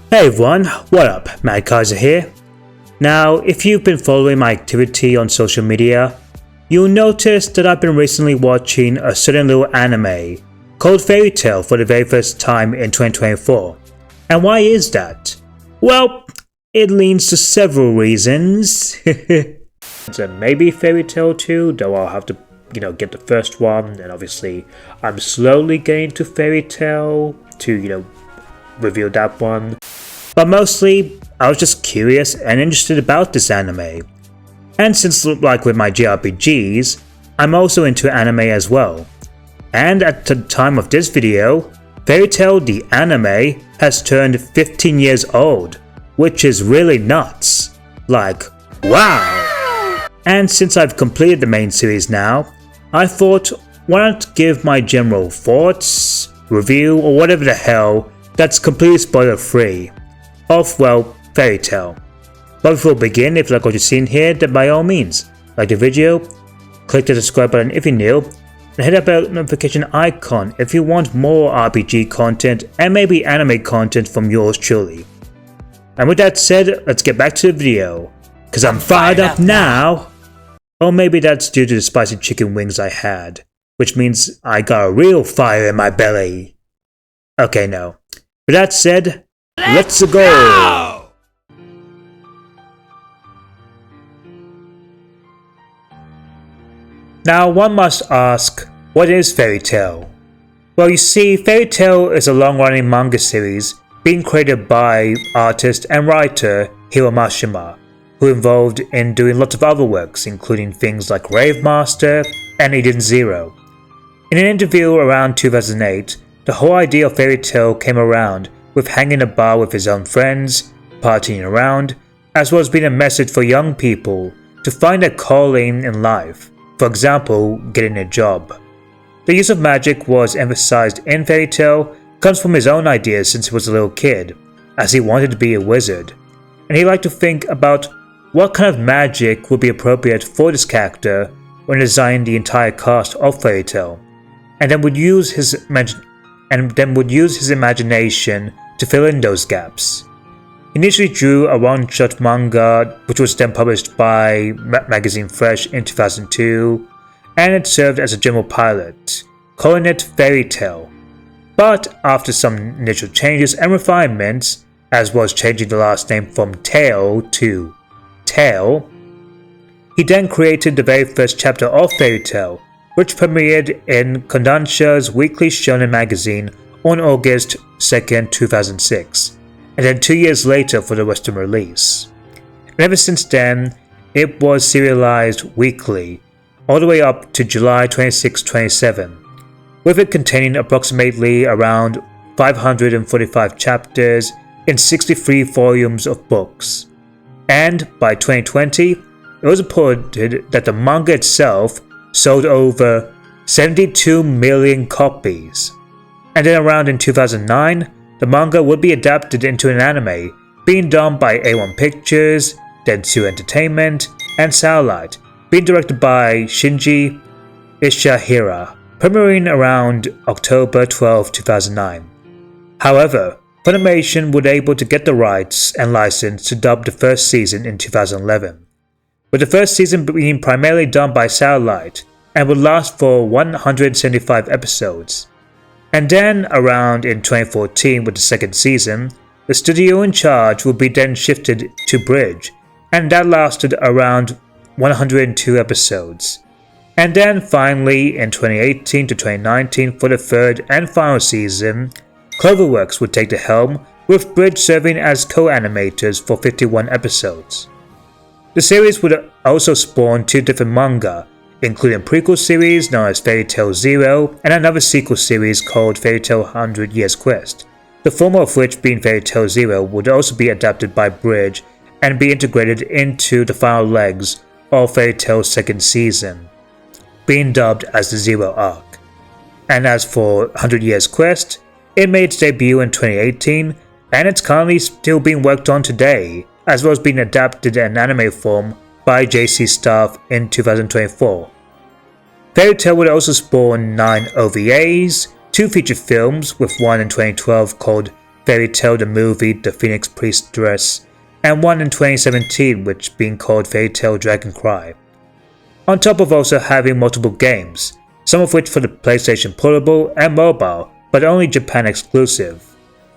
Hey everyone, what up? MattTGM here. Now, if you've been following my activity on social media, you'll notice that I've been recently watching a certain little anime called Fairy Tail for the very first time in 2024. And why is that? Well, it leans to several reasons. So maybe Fairy Tail 2, though I'll have to, get the first one, and obviously I'm slowly getting to Fairy Tail to, review that one. But mostly, I was just curious and interested about this anime. And since, like with my JRPGs, I'm also into anime as well. And at the time of this video, Fairy Tail the anime has turned 15 years old, which is really nuts. Like, wow! And since I've completed the main series now, I thought, why not give my general thoughts, review, or whatever the hell that's completely spoiler free of, well, Fairy Tail. But before we begin, if you like what you're seeing here, then by all means, like the video, click the subscribe button if you're new, and hit that bell notification icon if you want more RPG content and maybe anime content from yours truly. And with that said, let's get back to the video, cause I'm fired up now! Or maybe that's due to the spicy chicken wings I had, which means I got a real fire in my belly. Okay, no. With that said, let's go! Now one must ask, what is Fairy Tail? Well, you see, Fairy Tail is a long-running manga series being created by artist and writer Hiro Mashima, who involved in doing lots of other works, including things like Rave Master and Eden Zero. In an interview around 2008, the whole idea of Fairy Tail came around with hanging a bar with his own friends, partying around, as well as being a message for young people to find a calling in life, for example, getting a job. The use of magic was emphasized in Fairy Tail comes from his own ideas since he was a little kid, as he wanted to be a wizard, and he liked to think about what kind of magic would be appropriate for this character when designing the entire cast of Fairy Tail, and then would use his imagination to fill in those gaps. He initially drew a one-shot manga, which was then published by magazine Fresh in 2002, and it served as a general pilot, calling it Fairy Tail. But after some initial changes and refinements, as well as changing the last name from Tail to Tail, he then created the very first chapter of Fairy Tail, which premiered in Kodansha's weekly shonen magazine on August 2nd, 2006, and then 2 years later for the Western release. And ever since then, it was serialized weekly, all the way up to July 26, 2007, with it containing approximately around 545 chapters in 63 volumes of books. And by 2020, it was reported that the manga itself sold over 72 million copies. And then around in 2009, the manga would be adapted into an anime, being done by A1 Pictures, Dentsu Entertainment, and Satellite, being directed by Shinji Ishihara, premiering around October 12, 2009. However, Funimation were able to get the rights and license to dub the first season in 2011, with the first season being primarily done by Satellite and would last for 175 episodes. And then around in 2014 with the second season, the studio in charge would be then shifted to Bridge, and that lasted around 102 episodes. And then finally in 2018 to 2019 for the third and final season, Cloverworks would take the helm, with Bridge serving as co-animators for 51 episodes. The series would also spawn two different manga, including a prequel series known as Fairy Tail Zero and another sequel series called Fairy Tail 100 Years Quest, the former of which being Fairy Tail Zero would also be adapted by Bridge and be integrated into the final legs of Fairy Tail's second season, being dubbed as the Zero Arc. And as for 100 Years Quest, it made its debut in 2018 and it's currently still being worked on today, as well as being adapted in anime form by JC Staff in 2024. Fairy Tail would also spawn 9 OVAs, 2 feature films with one in 2012 called Fairy Tail the movie The Phoenix Priestess, and one in 2017 which being called Fairy Tail Dragon Cry. On top of also having multiple games, some of which for the PlayStation Portable and Mobile, but only Japan exclusive.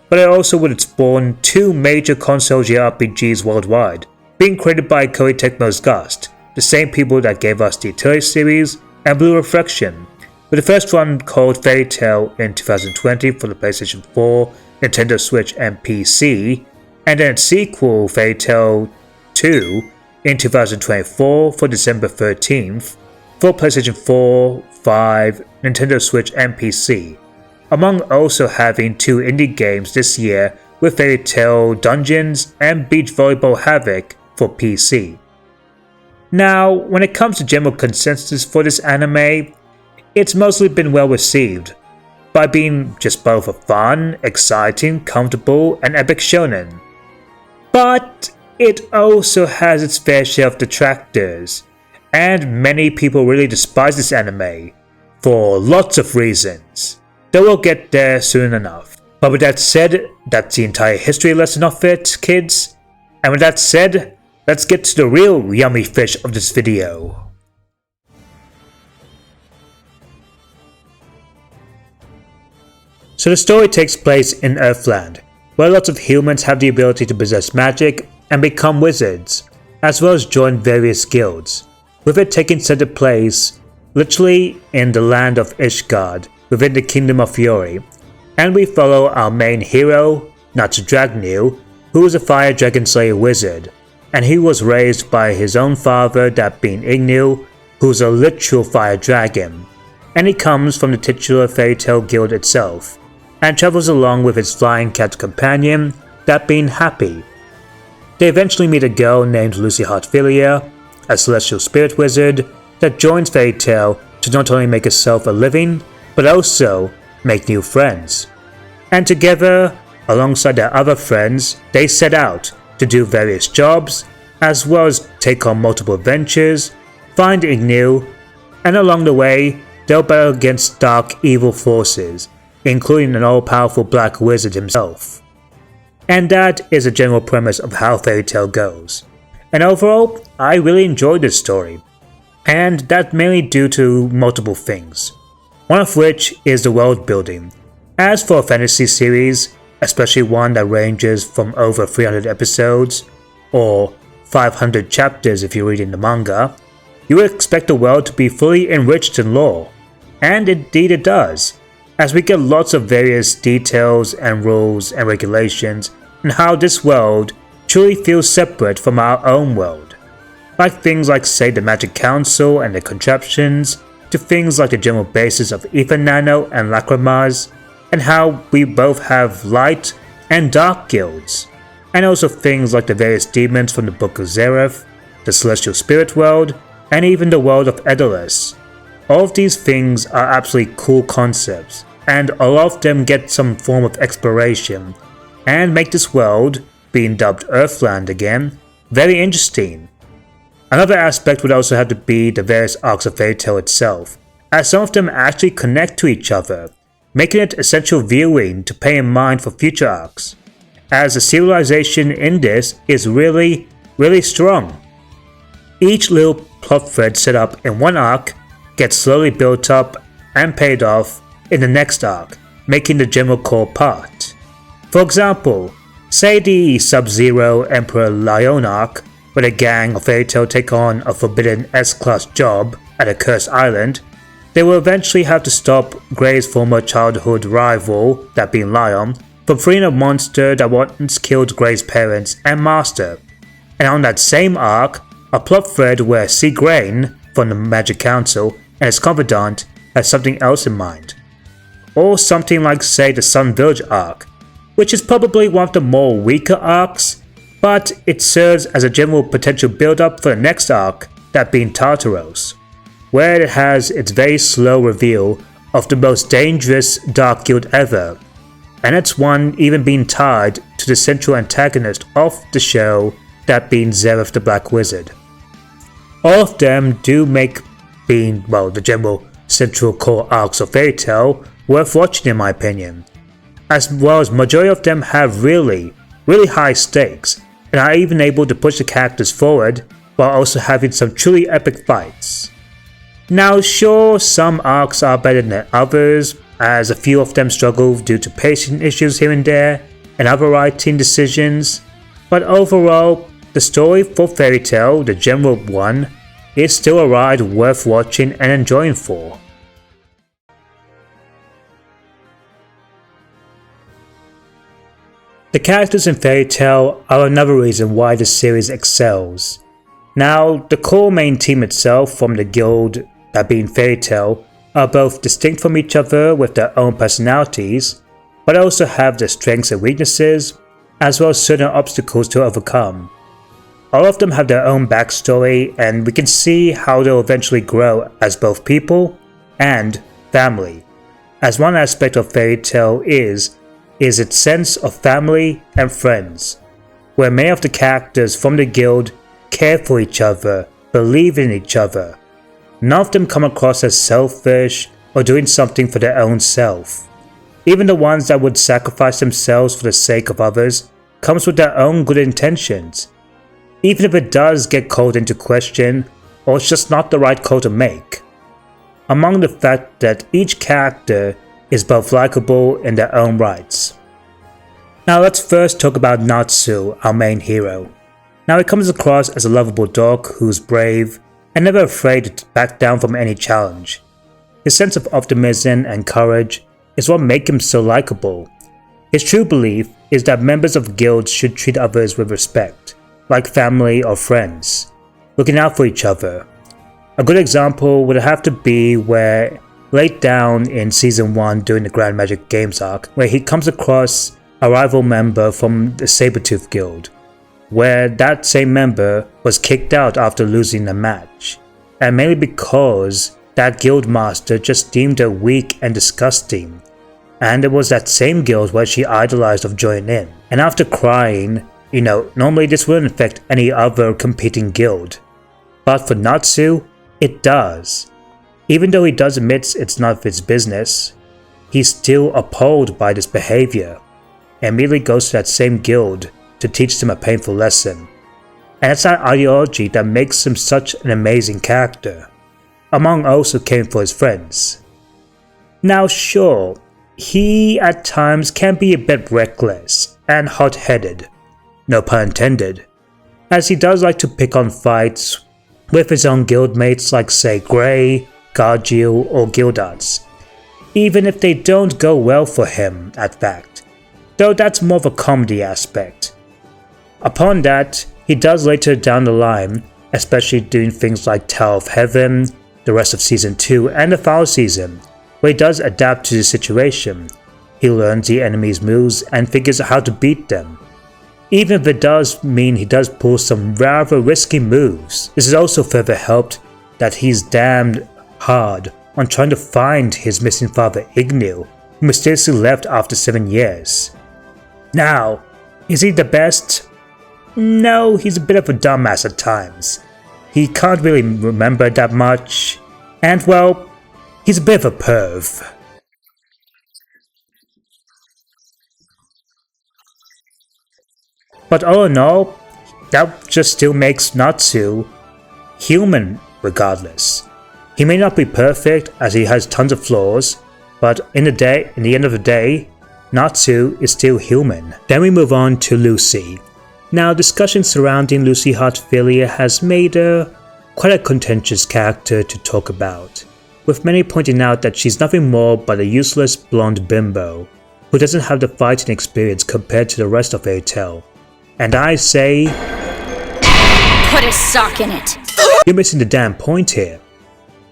But it also would spawn 2 major console JRPGs worldwide, being created by Koei Tecmo's Ghost, the same people that gave us the Atelier series and Blue Reflection, with the first one called Fairy Tail in 2020 for the PlayStation 4, Nintendo Switch and PC, and then its sequel Fairy Tail 2 in 2024 for December 13th for PlayStation 4, 5, Nintendo Switch and PC, among also having 2 indie games this year with Fairy Tail Dungeons and Beach Volleyball Havoc for PC. Now, when it comes to general consensus for this anime, it's mostly been well received, by being just both a fun, exciting, comfortable, and epic shonen. But it also has its fair share of detractors, and many people really despise this anime, for lots of reasons, though we'll get there soon enough. But with that said, that's the entire history lesson of it, kids, and with that said, let's get to the real yummy fish of this video. So the story takes place in Earthland, where lots of humans have the ability to possess magic and become wizards, as well as join various guilds, with it taking center place literally in the land of Ishgard, within the Kingdom of Fury, and we follow our main hero, Natsudragnu, who is a Fire Dragon Slayer wizard, and he was raised by his own father, that being Ignu, who's a literal fire dragon, and he comes from the titular Fairy Tail Guild itself, and travels along with his flying cat companion, that being Happy. They eventually meet a girl named Lucy Heartfilia, a celestial spirit wizard that joins Fairy Tail to not only make herself a living, but also make new friends. And together, alongside their other friends, they set out to do various jobs, as well as take on multiple adventures, find Ignu, and along the way, they'll battle against dark evil forces, including an all-powerful black wizard himself. And that is a general premise of how Fairy Tail goes. And overall, I really enjoyed this story, and that's mainly due to multiple things, one of which is the world building. As for a fantasy series, especially one that ranges from over 300 episodes, or 500 chapters if you're reading the manga, you would expect the world to be fully enriched in lore, and indeed it does, as we get lots of various details and rules and regulations and how this world truly feels separate from our own world. Like things like say the Magic Council and their contraptions, to things like the general basis of Ether Nano and Lacrimas, and how we both have light and dark guilds, and also things like the various demons from the Book of Zereth, the Celestial Spirit World, and even the world of Edelus. All of these things are absolutely cool concepts, and a lot of them get some form of exploration, and make this world, being dubbed Earthland again, very interesting. Another aspect would also have to be the various arcs of Fairy Tail itself, as some of them actually connect to each other, making it essential viewing to pay in mind for future arcs, as the serialization in this is really strong. Each little plot thread set up in one arc gets slowly built up and paid off in the next arc, making the general core part. For example, say the Sub-Zero Emperor Lion arc, where a gang of Fairy Tail take on a forbidden S-class job at a cursed island. They will eventually have to stop Gray's former childhood rival, that being Lion, from freeing a monster that once killed Gray's parents and master. And on that same arc, a plot thread where C. Grain from the Magic Council and his confidant has something else in mind. Or something like say the Sun Village arc, which is probably one of the more weaker arcs, but it serves as a general potential build-up for the next arc, that being Tartaros, where it has its very slow reveal of the most dangerous dark guild ever, and it's one even being tied to the central antagonist of the show, that being Zereth the Black Wizard. All of them do make being, well, the general central core arcs of Fairy Tail worth watching in my opinion. as well as majority of them have really high stakes, and are even able to push the characters forward while also having some truly epic fights. Now sure, some arcs are better than others, as a few of them struggle due to pacing issues here and there, and other writing decisions, but overall, the story for Fairy Tail, the general one, is still a ride worth watching and enjoying for. The characters in Fairy Tail are another reason why the series excels. Now, the core main team itself from the guild, that being Fairy Tail, are both distinct from each other with their own personalities, but also have their strengths and weaknesses, as well as certain obstacles to overcome. All of them have their own backstory, and we can see how they'll eventually grow as both people and family, as one aspect of Fairy Tail is its sense of family and friends, where many of the characters from the guild care for each other, believe in each other. None of them come across as selfish or doing something for their own self. Even the ones that would sacrifice themselves for the sake of others comes with their own good intentions, even if it does get called into question or it's just not the right call to make. Among the fact that each character is both likable in their own rights. Now let's first talk about Natsu, our main hero. Now he comes across as a lovable dog who's brave and never afraid to back down from any challenge. His sense of optimism and courage is what makes him so likable. His true belief is that members of guilds should treat others with respect, like family or friends, looking out for each other. A good example would have to be where late down in Season 1 during the Grand Magic Games arc, where he comes across a rival member from the Sabretooth Guild, where that same member was kicked out after losing a match, and mainly because that guild master just deemed her weak and disgusting, and it was that same guild where she idolized of joining in. And after crying, normally this wouldn't affect any other competing guild, but for Natsu, it does. Even though he does admit it's none of his business, he's still appalled by this behavior, and immediately goes to that same guild to teach them a painful lesson. And it's that ideology that makes him such an amazing character, among also caring for his friends. Now sure, he at times can be a bit reckless and hot-headed, no pun intended, as he does like to pick on fights with his own guildmates like say Grey, Gargiel or Gildarts, even if they don't go well for him at fact, though that's more of a comedy aspect. Upon that, he does later down the line, especially doing things like Tower of Heaven, the rest of Season 2 and the final season, where he does adapt to the situation. He learns the enemy's moves and figures out how to beat them. Even if it does mean he does pull some rather risky moves, this is also further helped that he's damned hard on trying to find his missing father Ignil, who mysteriously left after 7 years. Now, is he the best? No, he's a bit of a dumbass at times. He can't really remember that much, and well, he's a bit of a perv. But all in all, that just still makes Natsu human regardless. He may not be perfect as he has tons of flaws, but in the end of the day, Natsu is still human. Then we move on to Lucy. Now discussion surrounding Lucy Heartfilia has made her quite a contentious character to talk about, with many pointing out that she's nothing more but a useless blonde bimbo who doesn't have the fighting experience compared to the rest of Fairy Tail. And I say, put a sock in it! You're missing the damn point here,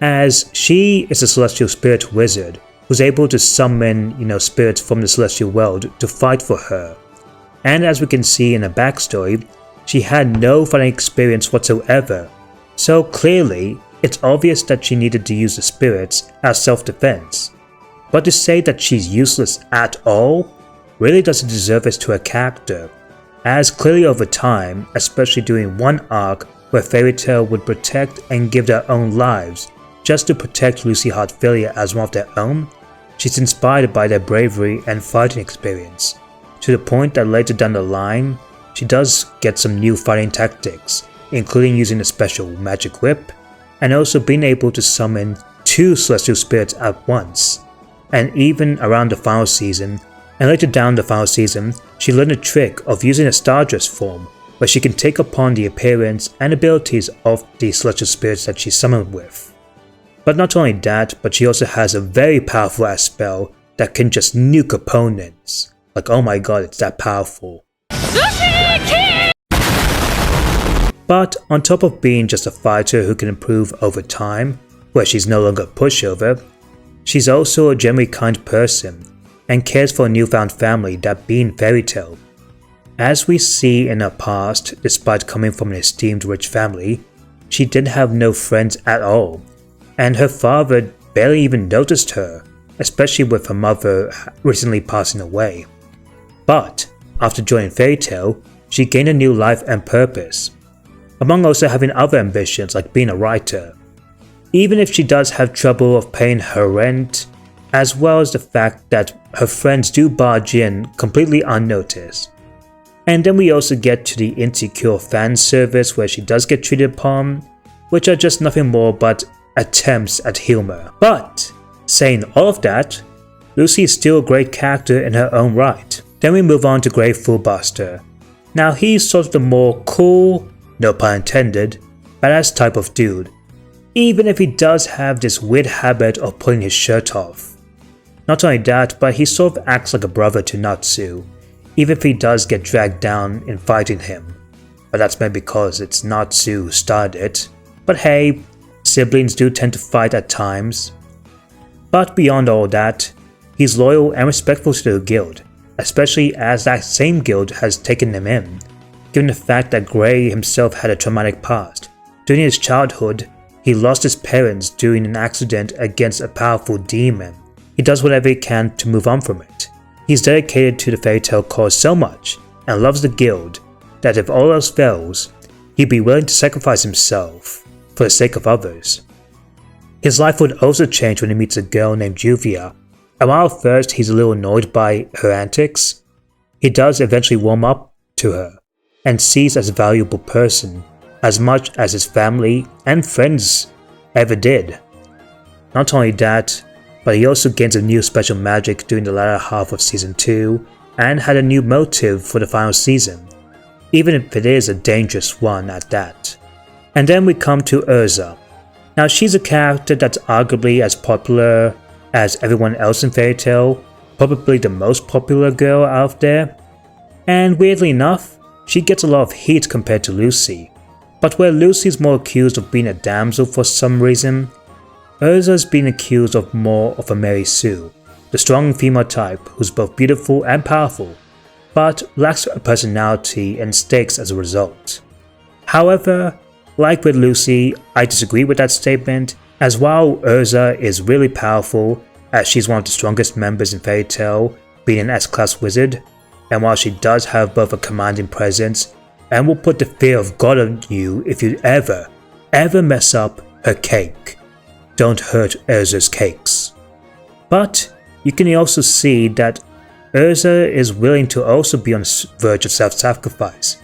as she is a celestial spirit wizard who's able to summon, spirits from the celestial world to fight for her. And as we can see in her backstory, she had no fighting experience whatsoever, so clearly it's obvious that she needed to use the spirits as self-defense. But to say that she's useless at all really doesn't deserve it to her character, as clearly over time, especially during one arc where Fairy Tail would protect and give their own lives just to protect Lucy Heartfilia as one of their own, she's inspired by their bravery and fighting experience, to the point that later down the line, she does get some new fighting tactics, including using a special magic whip, and also being able to summon 2 celestial spirits at once. And even around the final season, and later down the final season, she learned a trick of using a Stardust form, where she can take upon the appearance and abilities of the celestial spirits that she summoned with. But not only that, but she also has a very powerful ass spell that can just nuke opponents. Like, oh my god, it's that powerful. But on top of being just a fighter who can improve over time, where she's no longer a pushover, she's also a generally kind person and cares for a newfound family, that being Fairy Tail. As we see in her past, despite coming from an esteemed rich family, she did have no friends at all, and her father barely even noticed her, especially with her mother recently passing away. But after joining Fairy Tail, she gained a new life and purpose, among also having other ambitions like being a writer, even if she does have trouble of paying her rent, as well as the fact that her friends do barge in completely unnoticed. And then we also get to the insecure fan service where she does get treated upon, which are just nothing more but attempts at humor. But saying all of that, Lucy is still a great character in her own right. Then we move on to Grateful Buster. Now he's sort of the more cool, no pun intended, badass type of dude, even if he does have this weird habit of pulling his shirt off. Not only that, but he sort of acts like a brother to Natsu, even if he does get dragged down in fighting him. But that's maybe because it's Natsu who started it. But hey, siblings do tend to fight at times. But beyond all that, he's loyal and respectful to the guild, especially as that same guild has taken him in, given the fact that Gray himself had a traumatic past. During his childhood, he lost his parents during an accident against a powerful demon. He does whatever he can to move on from it. He's dedicated to the Fairy Tail cause so much and loves the guild that if all else fails, he'd be willing to sacrifice himself for the sake of others. His life would also change when he meets a girl named Juvia, and while at first he's a little annoyed by her antics, he does eventually warm up to her and sees as a valuable person as much as his family and friends ever did. Not only that, but he also gains a new special magic during the latter half of Season 2 and had a new motive for the final season, even if it is a dangerous one at that. And then we come to Urza. Now she's a character that's arguably as popular as everyone else in Fairy Tail, probably the most popular girl out there. And weirdly enough, she gets a lot of heat compared to Lucy. But where Lucy's more accused of being a damsel for some reason, Urza's been accused of more of a Mary Sue, the strong female type who's both beautiful and powerful, but lacks a personality and stakes as a result. However, like with Lucy, I disagree with that statement, as while Urza is really powerful, as she's one of the strongest members in Fairy Tail, being an S-class wizard, and while she does have both a commanding presence and will put the fear of God on you if you ever mess up her cake. Don't hurt Urza's cakes. But you can also see that Urza is willing to also be on the verge of self-sacrifice,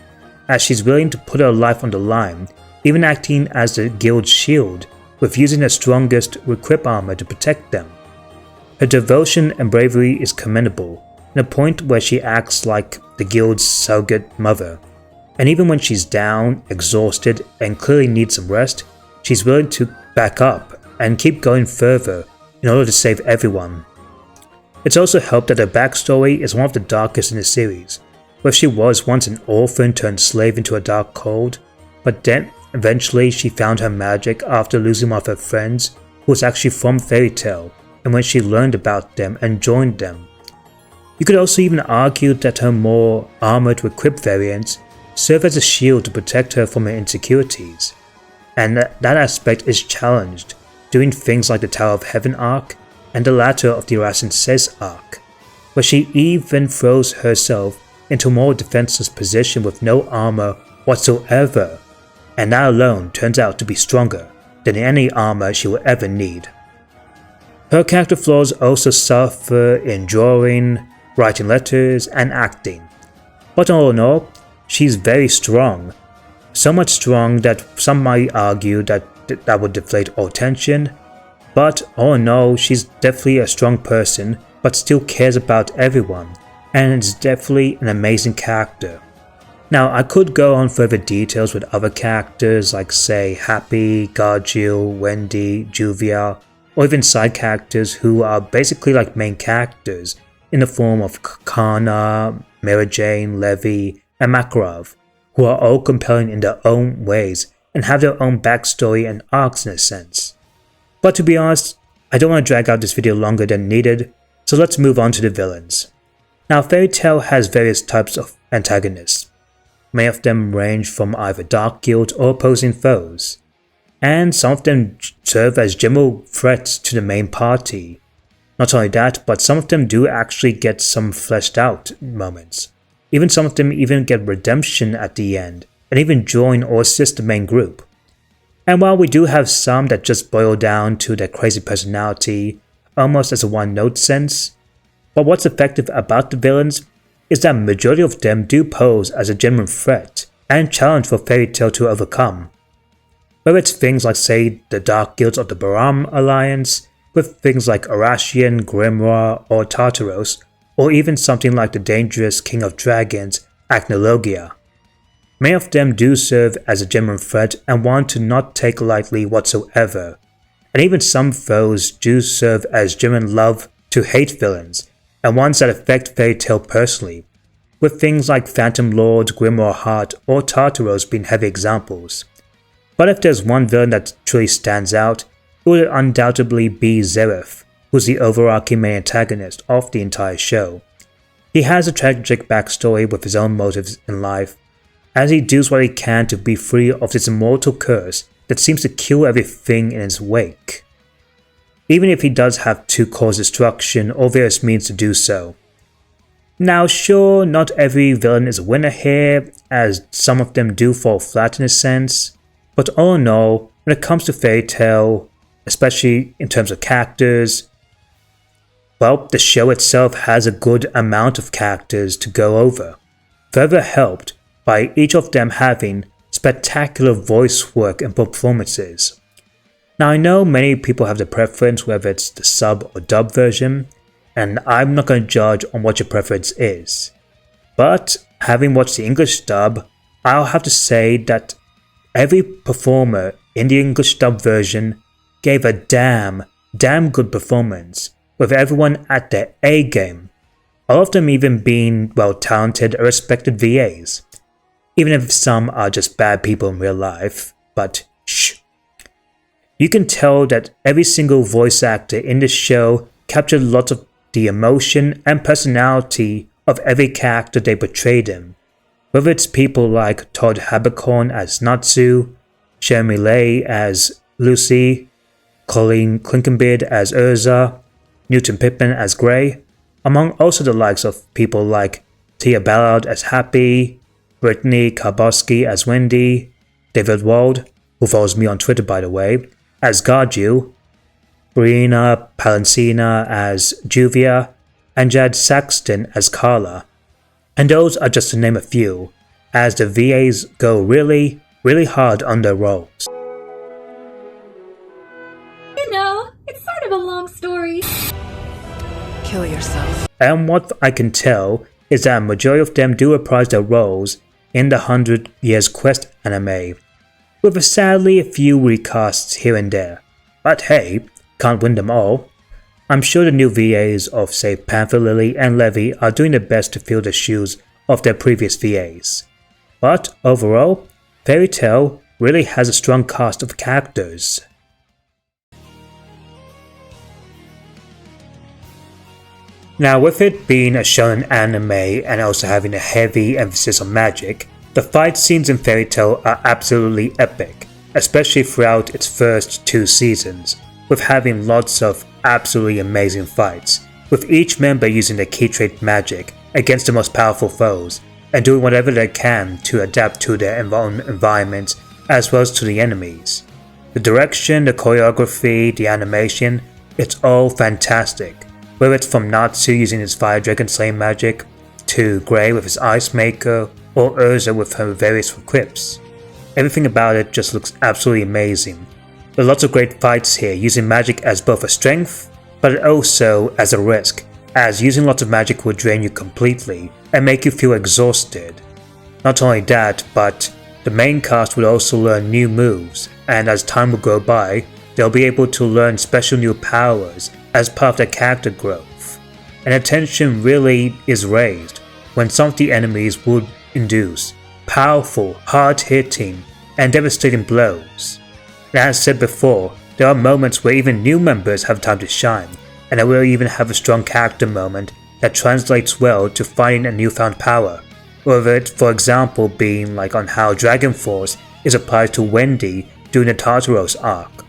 as she's willing to put her life on the line, even acting as the guild's shield, with using her strongest equip armor to protect them. Her devotion and bravery is commendable, in a point where she acts like the guild's surrogate mother, and even when she's down, exhausted, and clearly needs some rest, she's willing to back up and keep going further in order to save everyone. It's also helped that her backstory is one of the darkest in the series, where she was once an orphan turned slave into a dark cold, but then eventually she found her magic after losing one of her friends who was actually from Fairy Tail, and when she learned about them and joined them. You could also even argue that her more armored equipped variants serve as a shield to protect her from her insecurities, and that aspect is challenged doing things like the Tower of Heaven arc and the latter of the Arasin Says arc, where she even throws herself into a more defenseless position with no armor whatsoever, and that alone turns out to be stronger than any armor she will ever need. Her character flaws also suffer in drawing, writing letters, and acting. But all in all, she's very strong. So much strong that some might argue that would deflate all tension. But all in all, she's definitely a strong person, but still cares about everyone, and is definitely an amazing character. Now, I could go on further details with other characters like say Happy, Gargiel, Wendy, Juvia, or even side characters who are basically like main characters in the form of Kana, Mary Jane, Levi, and Makarov, who are all compelling in their own ways and have their own backstory and arcs in a sense. But to be honest, I don't want to drag out this video longer than needed, so let's move on to the villains. Now, Fairy Tail has various types of antagonists. Many of them range from either Dark Guild or opposing foes, and some of them serve as general threats to the main party. Not only that, but some of them do actually get some fleshed out moments. Even some of them even get redemption at the end, and even join or assist the main group. And while we do have some that just boil down to their crazy personality, almost as a one-note sense, but what's effective about the villains is that majority of them do pose as a genuine threat and challenge for Fairy Tail to overcome. Whether it's things like say the Dark Guilds of the Baram Alliance, with things like Arashian, Grimoire, or Tartaros, or even something like the dangerous King of Dragons, Acnologia. Many of them do serve as a genuine threat and want to not take lightly whatsoever, and even some foes do serve as genuine love to hate villains, and ones that affect Fairy Tail personally, with things like Phantom Lord, Grimoire Heart, or Tartaros being heavy examples. But if there's one villain that truly stands out, it would undoubtedly be Zeref, who's the overarching main antagonist of the entire show. He has a tragic backstory with his own motives in life, as he does what he can to be free of this immortal curse that seems to kill everything in its wake. Even if he does have to cause destruction or various means to do so. Now sure, not every villain is a winner here, as some of them do fall flat in a sense, but all in all, when it comes to Fairy Tail, especially in terms of characters, well, the show itself has a good amount of characters to go over, further helped by each of them having spectacular voice work and performances. Now I know many people have the preference whether it's the sub or dub version, and I'm not going to judge on what your preference is. But having watched the English dub, I'll have to say that every performer in the English dub version gave a damn good performance, with everyone at their A game, all of them even being well-talented or respected VAs, even if some are just bad people in real life, but shh. You can tell that every single voice actor in this show captured lots of the emotion and personality of every character they portrayed in, whether it's people like Todd Haberkorn as Natsu, Jeremy Lay as Lucy, Colleen Klinkenbeard as Urza, Newton Pippin as Grey, among also the likes of people like Tia Ballard as Happy, Brittany Karbowski as Wendy, David Wald, who follows me on Twitter by the way, as Gargiel, Brianna Palencina as Juvia, and Jad Saxton as Carla. And those are just to name a few, as the VAs go really hard on their roles. You know, it's sort of a long story. Kill yourself. And what I can tell is that a majority of them do reprise their roles in the 100 Years Quest anime, with sadly a few recasts here and there. But hey, can't win them all. I'm sure the new VAs of say Panther Lily and Levi are doing their best to fill the shoes of their previous VAs. But overall, Fairy Tail really has a strong cast of characters. Now with it being a shonen anime and also having a heavy emphasis on magic, the fight scenes in Fairy Tail are absolutely epic, especially throughout its first 2 seasons, with having lots of absolutely amazing fights, with each member using their key trait magic against the most powerful foes, and doing whatever they can to adapt to their environment as well as to the enemies. The direction, the choreography, the animation, it's all fantastic, whether it's from Natsu using his fire dragon slaying magic, to Grey with his ice maker, or Urza with her various quips. Everything about it just looks absolutely amazing. There are lots of great fights here using magic as both a strength, but also as a risk, as using lots of magic will drain you completely and make you feel exhausted. Not only that, but the main cast will also learn new moves, and as time will go by, they'll be able to learn special new powers as part of their character growth. And attention really is raised when some of the enemies would induce powerful, hard-hitting, and devastating blows. And as said before, there are moments where even new members have time to shine, and I will even have a strong character moment that translates well to finding a newfound power, whether it for example being like on how Dragon Force is applied to Wendy during the Tartaros arc.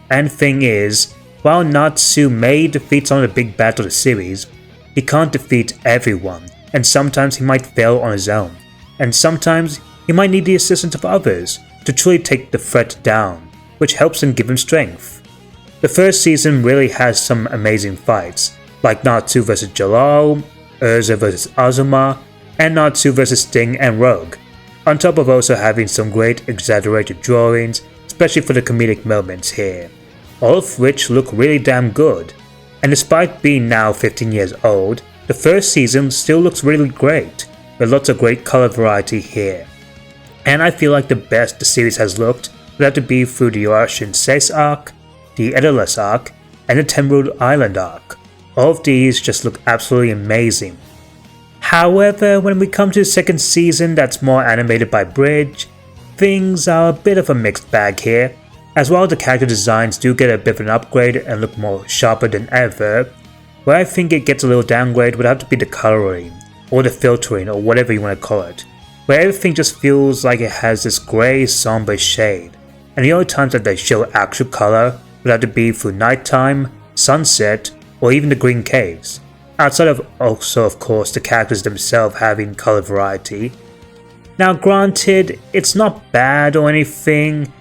And thing is, while Natsu may defeat some of the big bads of the series, he can't defeat everyone, and sometimes he might fail on his own, and sometimes he might need the assistance of others to truly take the threat down, which helps him give him strength. The first season really has some amazing fights, like Natsu vs Jalal, Urza vs Azuma, and Natsu vs Sting and Rogue, on top of also having some great exaggerated drawings, especially for the comedic moments here, all of which look really damn good. And despite being now 15 years old, the first season still looks really great, with lots of great color variety here. And I feel like the best the series has looked would have to be through the Russian Seis arc, the Edalus arc, and the Temerald Island arc. All of these just look absolutely amazing. However, when we come to the second season that's more animated by Bridge, things are a bit of a mixed bag here. As while the character designs do get a bit of an upgrade and look more sharper than ever, where I think it gets a little downgrade would have to be the coloring, or the filtering, or whatever you want to call it, where everything just feels like it has this grey somber shade, and the only times that they show actual color would have to be through nighttime, sunset, or even the green caves, outside of also of course the characters themselves having color variety. Now granted, it's not bad or anything,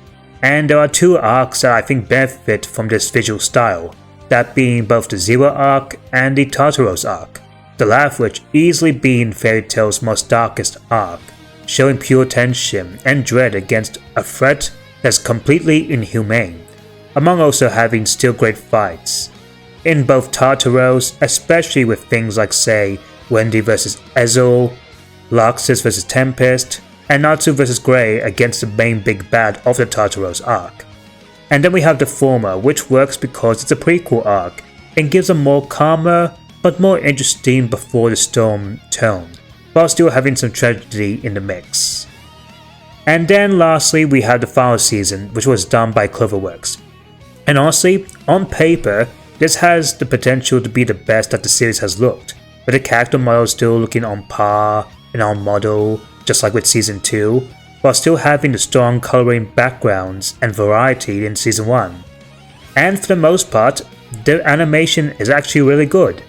and there are two arcs that I think benefit from this visual style, that being both the Zero arc and the Tartaros arc, the latter of which easily being Fairy Tail's most darkest arc, showing pure tension and dread against a threat that's completely inhumane, among also having still great fights. In both Tartaros, especially with things like say Wendy vs Ezel, Loxus vs Tempest, and Natsu vs Grey against the main big bad of the Tartaros arc. And then we have the former, which works because it's a prequel arc and gives a more calmer but more interesting before the storm tone, while still having some tragedy in the mix. And then lastly we have the final season, which was done by Cloverworks. And honestly, on paper, this has the potential to be the best that the series has looked, with the character models still looking on par and on model, just like with Season 2, while still having the strong coloring backgrounds and variety in Season 1. And for the most part, the animation is actually really good.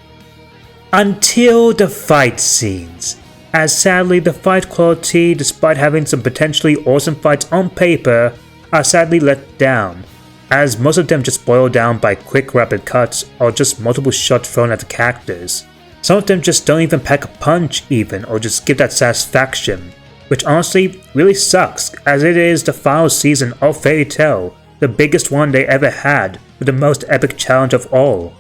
Until the fight scenes, as sadly the fight quality, despite having some potentially awesome fights on paper, are sadly let down, as most of them just boil down by quick rapid cuts or just multiple shots thrown at the characters. Some of them just don't even pack a punch even, or just give that satisfaction, which honestly really sucks, as it is the final season of Fairy Tail, the biggest one they ever had, with the most epic challenge of all.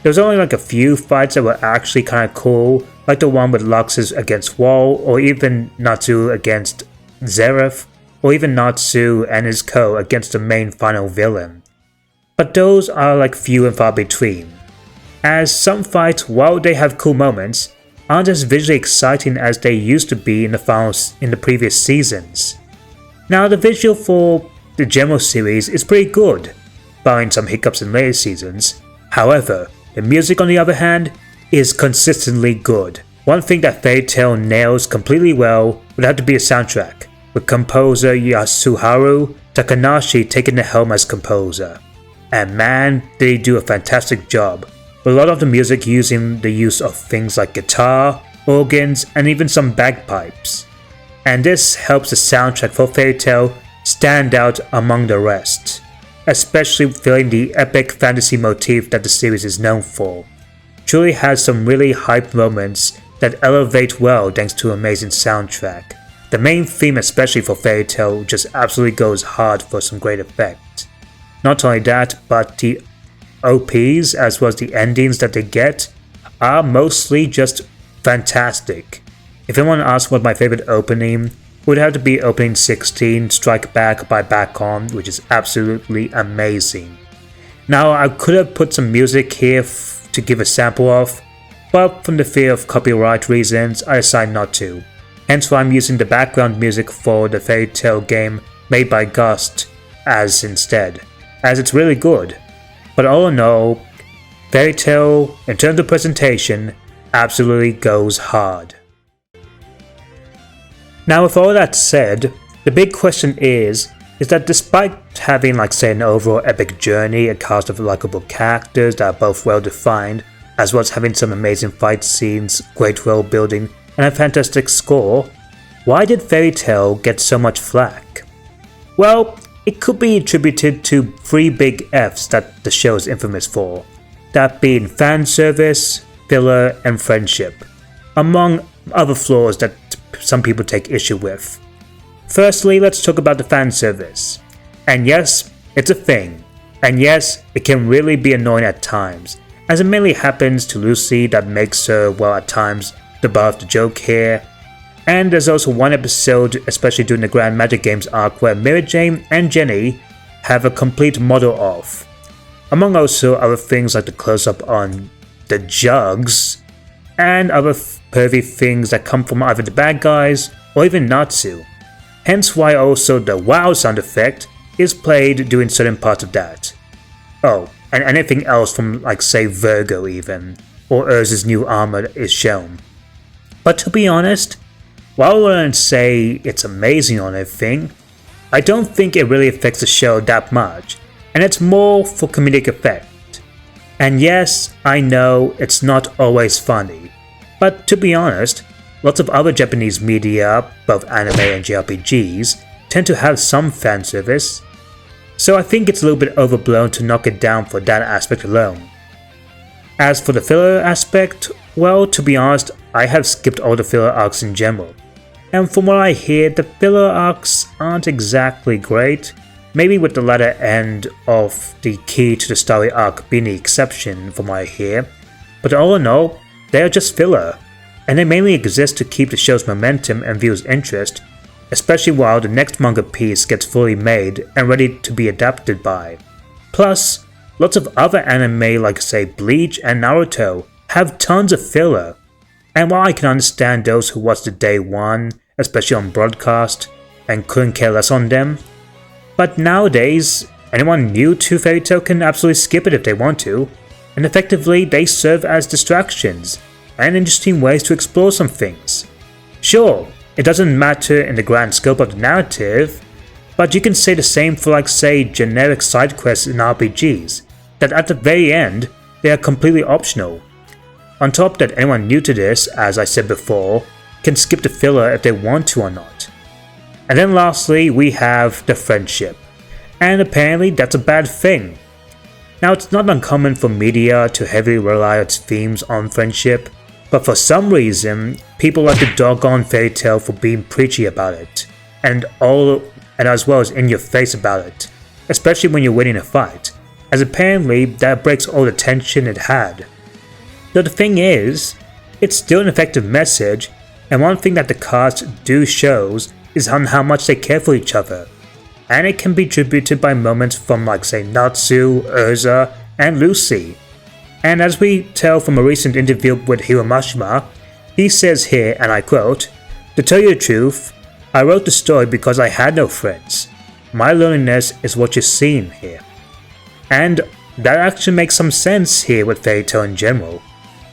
There was only like a few fights that were actually kinda cool, like the one with Luxus against Wall, or even Natsu against Zeref, or even Natsu and his co against the main final villain. But those are like few and far between, as some fights, while they have cool moments, aren't as visually exciting as they used to be in the previous seasons. Now the visual for the general series is pretty good, barring some hiccups in later seasons. However, the music on the other hand is consistently good. One thing that Fairy Tail nails completely well would have to be a soundtrack, with composer Yasuharu Takanashi taking the helm as composer. And man, did he do a fantastic job, with a lot of the music using the use of things like guitar, organs, and even some bagpipes. And this helps the soundtrack for Fairy Tail stand out among the rest. especially feeling the epic fantasy motif that the series is known for. Truly has some really hype moments that elevate well thanks to an amazing soundtrack. The main theme, especially for Fairy Tail, just absolutely goes hard for some great effect. Not only that, but the OPs as well as the endings that they get are mostly just fantastic. If anyone asks what my favorite opening, it would have to be opening 16, Strike Back by Back On, which is absolutely amazing. Now I could have put some music here to give a sample of, but from the fear of copyright reasons I decided not to. Hence why I'm using the background music for the Fairy Tail game made by Gust as instead, as it's really good. But all in all, Fairy Tail, in terms of presentation, absolutely goes hard. Now with all that said, the big question is that despite having an overall epic journey, a cast of likable characters that are both well defined, as well as having some amazing fight scenes, great world building, and a fantastic score, why did Fairy Tail get so much flack? Well, it could be attributed to 3 big F's that the show is infamous for, that being fan service, filler, and friendship, among other flaws that some people take issue with. Firstly, let's talk about the fan service. And yes, it's a thing. And yes, it can really be annoying at times, as it mainly happens to Lucy that makes her, well, at times, the butt of the joke here. And there's also one episode, especially during the Grand Magic Games arc, where Mary Jane and Jenny have a complete model off. Among also other things like the close-up on the jugs, and other pervy things that come from either the bad guys or even Natsu. Hence why also the WoW sound effect is played during certain parts of that. Oh, and anything else from say Virgo even, or Urza's new armor is shown. But to be honest, while I wouldn't say it's amazing on everything, I don't think it really affects the show that much, and it's more for comedic effect. And yes, I know it's not always funny, but to be honest, lots of other Japanese media, both anime and JRPGs, tend to have some fan service, so I think it's a little bit overblown to knock it down for that aspect alone. As for the filler aspect, well, to be honest, I have skipped all the filler arcs in general, and from what I hear, the filler arcs aren't exactly great, maybe with the latter end of the Key to the Story arc being the exception from what I hear, but all in all, they are just filler, and they mainly exist to keep the show's momentum and viewers' interest, especially while the next manga piece gets fully made and ready to be adapted by. Plus, lots of other anime like say Bleach and Naruto have tons of filler, and while I can understand those who watched the day one, especially on broadcast, and couldn't care less on them, but nowadays, anyone new to Fairy Tail can absolutely skip it if they want to, and effectively they serve as distractions and interesting ways to explore some things. Sure, it doesn't matter in the grand scope of the narrative, but you can say the same for say generic side quests in RPGs, that at the very end, they are completely optional. On top that anyone new to this, as I said before, can skip the filler if they want to or not. And then lastly, we have the friendship, and apparently that's a bad thing. Now it's not uncommon for media to heavily rely its themes on friendship, but for some reason, people like to dog on Fairy Tail for being preachy about it, and as well as in your face about it, especially when you're winning a fight, as apparently that breaks all the tension it had. Though the thing is, it's still an effective message, and one thing that the cast do shows is on how much they care for each other, and it can be attributed by moments from say Natsu, Urza, and Lucy. And as we tell from a recent interview with Hiromashima, he says here, and I quote, "To tell you the truth, I wrote the story because I had no friends. My loneliness is what you're seeing here." And that actually makes some sense here with Fairy Tail in general,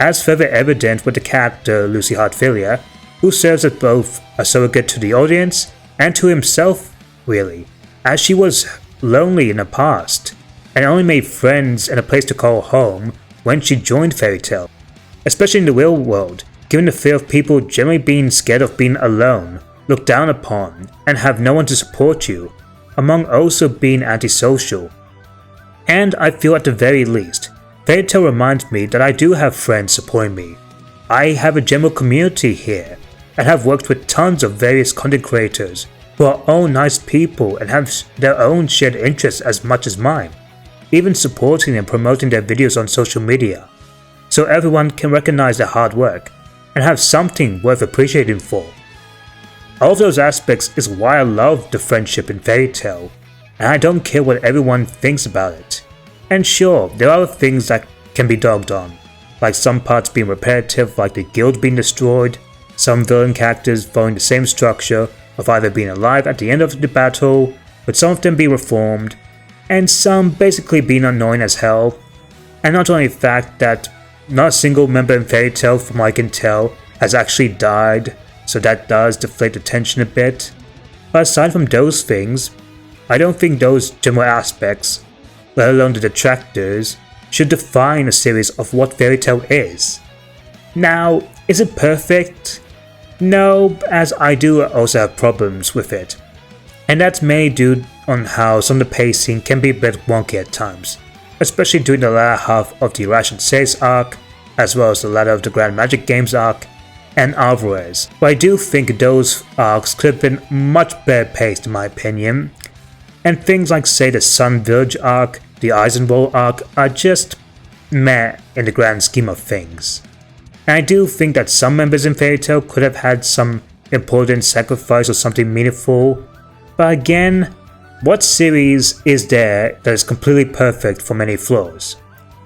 as further evident with the character Lucy Heartfilia, who serves as both a surrogate to the audience and to himself, really, as she was lonely in the past, and only made friends and a place to call home when she joined Fairy Tail, especially in the real world, given the fear of people generally being scared of being alone, looked down upon, and have no one to support you, among also being antisocial. And I feel at the very least, Fairy Tail reminds me that I do have friends supporting me. I have a general community here, and have worked with tons of various content creators who are all nice people and have their own shared interests as much as mine, even supporting and promoting their videos on social media, so everyone can recognize their hard work and have something worth appreciating for. All of those aspects is why I love the friendship in Fairy Tail, and I don't care what everyone thinks about it. And sure, there are things that can be dogged on, like some parts being repetitive, like the guild being destroyed, some villain characters following the same structure of either being alive at the end of the battle, but some of them being reformed, and some basically being annoying as hell. And not only the fact that not a single member in Fairy Tail, from what I can tell, has actually died, so that does deflate the tension a bit. But aside from those things, I don't think those general aspects, let alone the detractors, should define a series of what Fairy Tail is. Now, is it perfect? No, as I do also have problems with it. And that's mainly due on how some of the pacing can be a bit wonky at times, especially during the latter half of the Ration 6 arc, as well as the latter of the Grand Magic Games arc, and Alvarez, but I do think those arcs could have been much better paced in my opinion, and things like say the Sun Village arc, the Eisenroll arc are just meh in the grand scheme of things. And I do think that some members in Fairy Tail could have had some important sacrifice or something meaningful, but again, what series is there that is completely perfect from any flaws?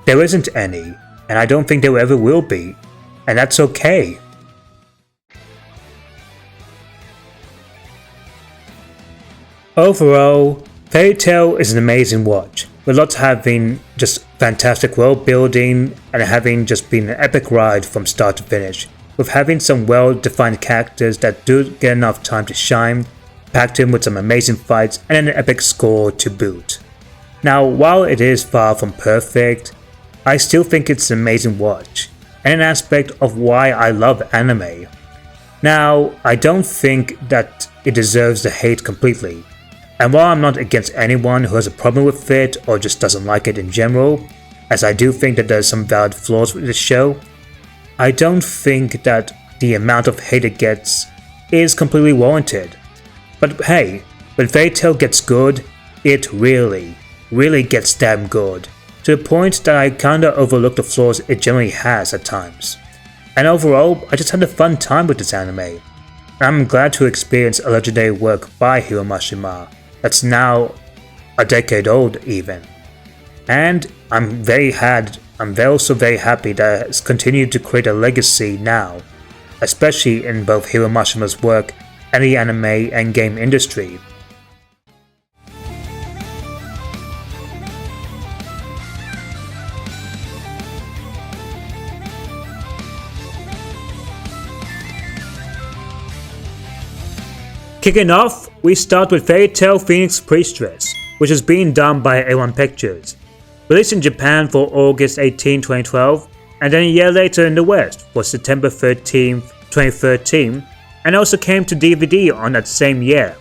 There isn't any, and I don't think there ever will be, and that's okay. Overall, Fairy Tail is an amazing watch, with lots having just fantastic world building and having just been an epic ride from start to finish, with having some well defined characters that do get enough time to shine, packed in with some amazing fights and an epic score to boot. Now, while it is far from perfect, I still think it's an amazing watch, and an aspect of why I love anime. Now, I don't think that it deserves the hate completely. And while I'm not against anyone who has a problem with it or just doesn't like it in general, as I do think that there's some valid flaws with this show, I don't think that the amount of hate it gets is completely warranted. But hey, when Fairy Tail gets good, it really gets damn good, to the point that I kinda overlook the flaws it generally has at times. And overall, I just had a fun time with this anime. I'm glad to experience a legendary work by Hiro Mashima that's now a decade old even. And I'm also very happy that it's continued to create a legacy now, especially in both Hiro Mashima's work and the anime and game industry. Kicking off, we start with Fairy Tail Phoenix Priestess, which is being done by A1 Pictures. Released in Japan for August 18, 2012, and then a year later in the West for September 13, 2013, and also came to DVD on that same year.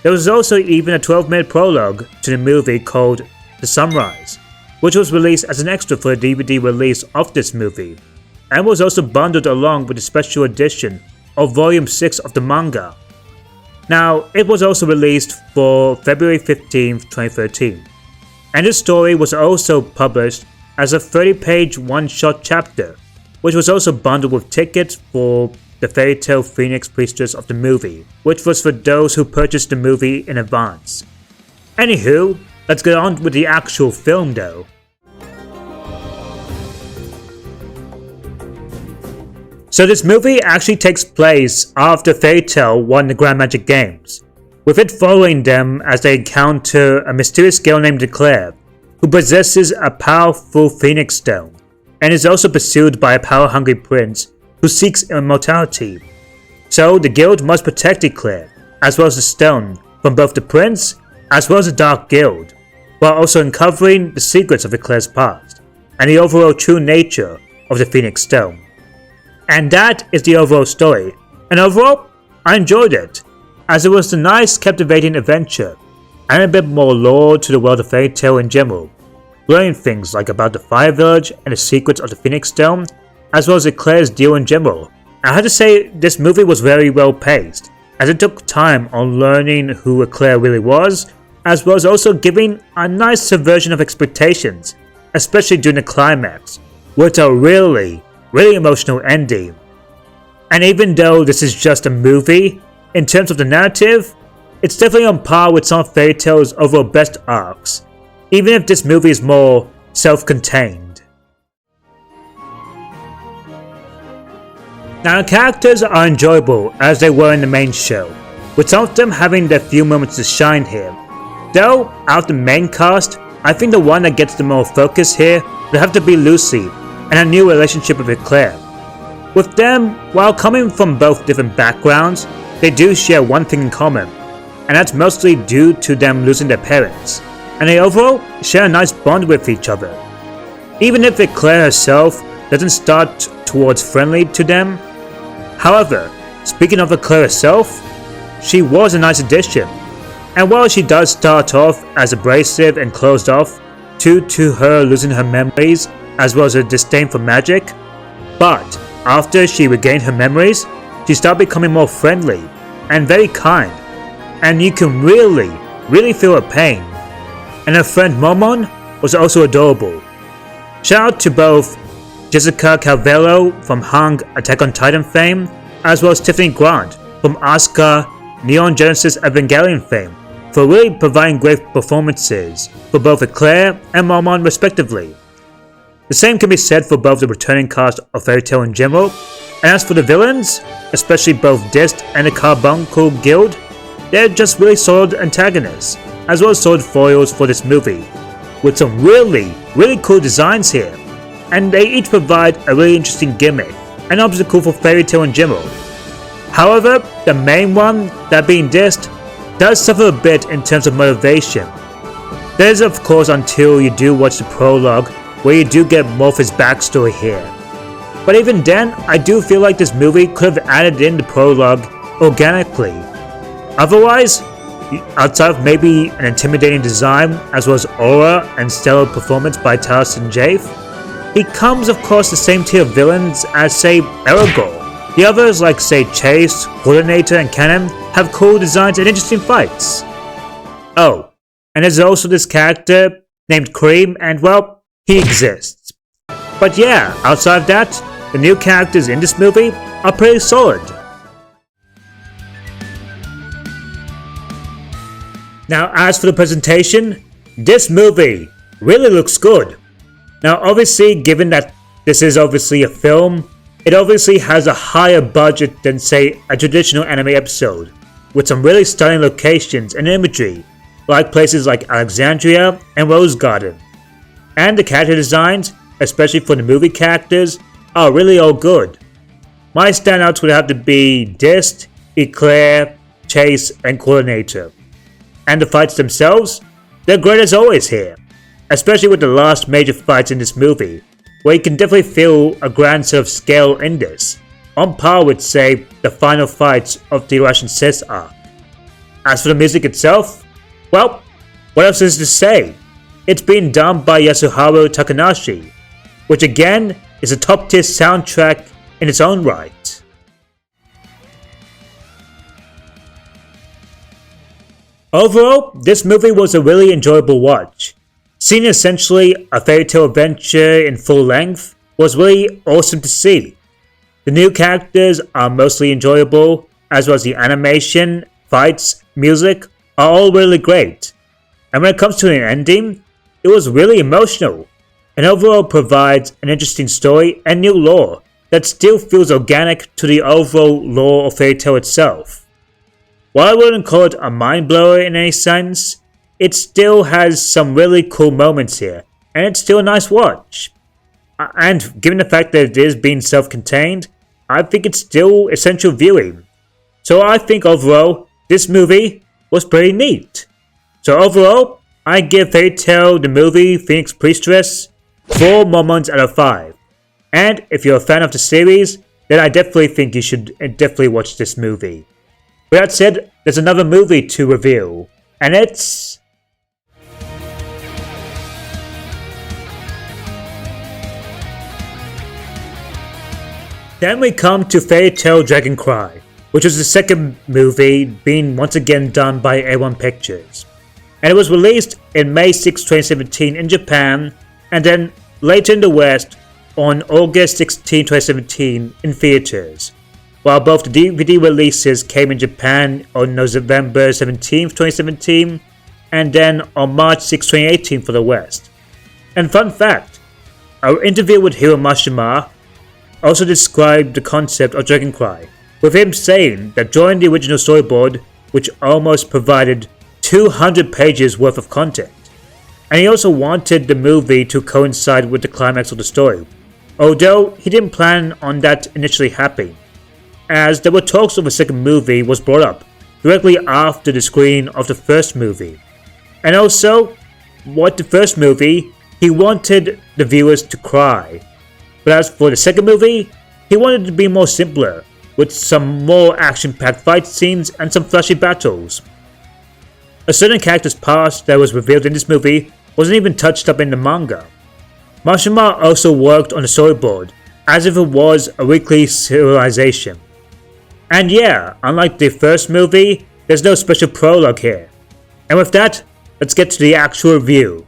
There was also even a 12-minute prologue to the movie called The Sunrise, which was released as an extra for the DVD release of this movie, and was also bundled along with the special edition of Volume 6 of the manga. Now, it was also released for February 15, 2013, and this story was also published as a 30-page one-shot chapter, which was also bundled with tickets for the Fairy Tail Phoenix Priestess of the movie, which was for those who purchased the movie in advance. Anywho, let's get on with the actual film though. So this movie actually takes place after Fairy Tail won the Grand Magic Games, with it following them as they encounter a mysterious girl named Claire, who possesses a powerful Phoenix Stone, and is also pursued by a power-hungry prince who seeks immortality. So the guild must protect Eclair, as well as the stone, from both the prince as well as the Dark Guild, while also uncovering the secrets of Eclair's past, and the overall true nature of the Phoenix Stone. And that is the overall story, and overall, I enjoyed it, as it was a nice captivating adventure, and a bit more lore to the world of Fairy Tail in general, learning things like about the Fire Village and the secrets of the Phoenix Stone, as well as Eclair's deal in general. I have to say, this movie was very well paced, as it took time on learning who Eclair really was, as well as also giving a nice subversion of expectations, especially during the climax, with a really emotional ending. And even though this is just a movie, in terms of the narrative, it's definitely on par with some of Fairy Tail's overall best arcs, even if this movie is more self-contained. Now the characters are enjoyable as they were in the main show, with some of them having their few moments to shine here. Though, out of the main cast, I think the one that gets the more focus here would have to be Lucy, and her new relationship with Eclair. With them, while coming from both different backgrounds, they do share one thing in common, and that's mostly due to them losing their parents, and they overall share a nice bond with each other. Even if Eclair herself doesn't start towards friendly to them. However, speaking of Eclair herself, she was a nice addition, and while she does start off as abrasive and closed off due to her losing her memories as well as her disdain for magic, but after she regained her memories, she started becoming more friendly and very kind, and you can really feel her pain. And her friend Momon was also adorable. Shout out to both Jessica Calvello from Hung Attack on Titan fame, as well as Tiffany Grant from Asuka Neon Genesis Evangelion fame, for really providing great performances for both Eclair and Momon respectively. The same can be said for both the returning cast of Fairy Tail in general, and as for the villains, especially both Dist and the Carbuncle Guild, they're just really solid antagonists, as well as solid foils for this movie, with some really cool designs here, and they each provide a really interesting gimmick and obstacle for Fairy Tail in general. However, the main one, that being Dist, does suffer a bit in terms of motivation. That is of course until you do watch the prologue, where you do get more of his backstory here. But even then, I do feel like this movie could have added in the prologue organically. Otherwise, outside of maybe an intimidating design as well as aura and stellar performance by Talos and Jafe, he comes of course the same tier of villains as say Eragor. The others like say Chase, Coordinator and Cannon have cool designs and interesting fights. Oh, and there's also this character named Cream, and well, he exists. But yeah, outside of that, the new characters in this movie are pretty solid. Now as for the presentation, this movie really looks good. Now obviously, given that this is obviously a film, it obviously has a higher budget than say a traditional anime episode, with some really stunning locations and imagery, like places like Alexandria and Rose Garden. And the character designs, especially for the movie characters, are really all good. My standouts would have to be Dist, Eclair, Chase, and Coordinator. And the fights themselves, they're great as always here, especially with the last major fights in this movie, where you can definitely feel a grand sort of scale in this, on par with say the final fights of the Russian Sis arc. As for the music itself, well, what else is to say? It's been done by Yasuharu Takanashi, which again is a top tier soundtrack in its own right. Overall, this movie was a really enjoyable watch. Seeing essentially a Fairy Tail adventure in full length was really awesome to see. The new characters are mostly enjoyable, as well as the animation, fights, music are all really great. And when it comes to an ending, it was really emotional, and overall provides an interesting story and new lore that still feels organic to the overall lore of Fairy Tail itself. While I wouldn't call it a mind blower in any sense, it still has some really cool moments here, and it's still a nice watch. And given the fact that it is being self-contained, I think it's still essential viewing. So I think overall, this movie was pretty neat. So overall, I give Fairy Tail the movie Phoenix Priestess 4 moments out of 5. And if you're a fan of the series, then I definitely think you should definitely watch this movie. With that said, there's another movie to review, and it's Then we come to Fairy Tail Dragon Cry, which was the second movie being once again done by A1 Pictures. And it was released in May 6, 2017 in Japan, and then later in the West on August 16, 2017 in theaters, while both the DVD releases came in Japan on November 17, 2017, and then on March 6, 2018 for the West. And fun fact, our interview with Hiro Mashima also described the concept of Dragon Cry, with him saying that during the original storyboard, which almost provided 200 pages worth of content, and he also wanted the movie to coincide with the climax of the story, although he didn't plan on that initially happening, as there were talks of a second movie was brought up directly after the screening of the first movie. And also, with the first movie, he wanted the viewers to cry, but as for the second movie, he wanted it to be more simpler, with some more action-packed fight scenes and some flashy battles. A certain character's past that was revealed in this movie wasn't even touched up in the manga. Mashima also worked on the storyboard, as if it was a weekly serialization. And yeah, unlike the first movie, there's no special prologue here. And with that, let's get to the actual review.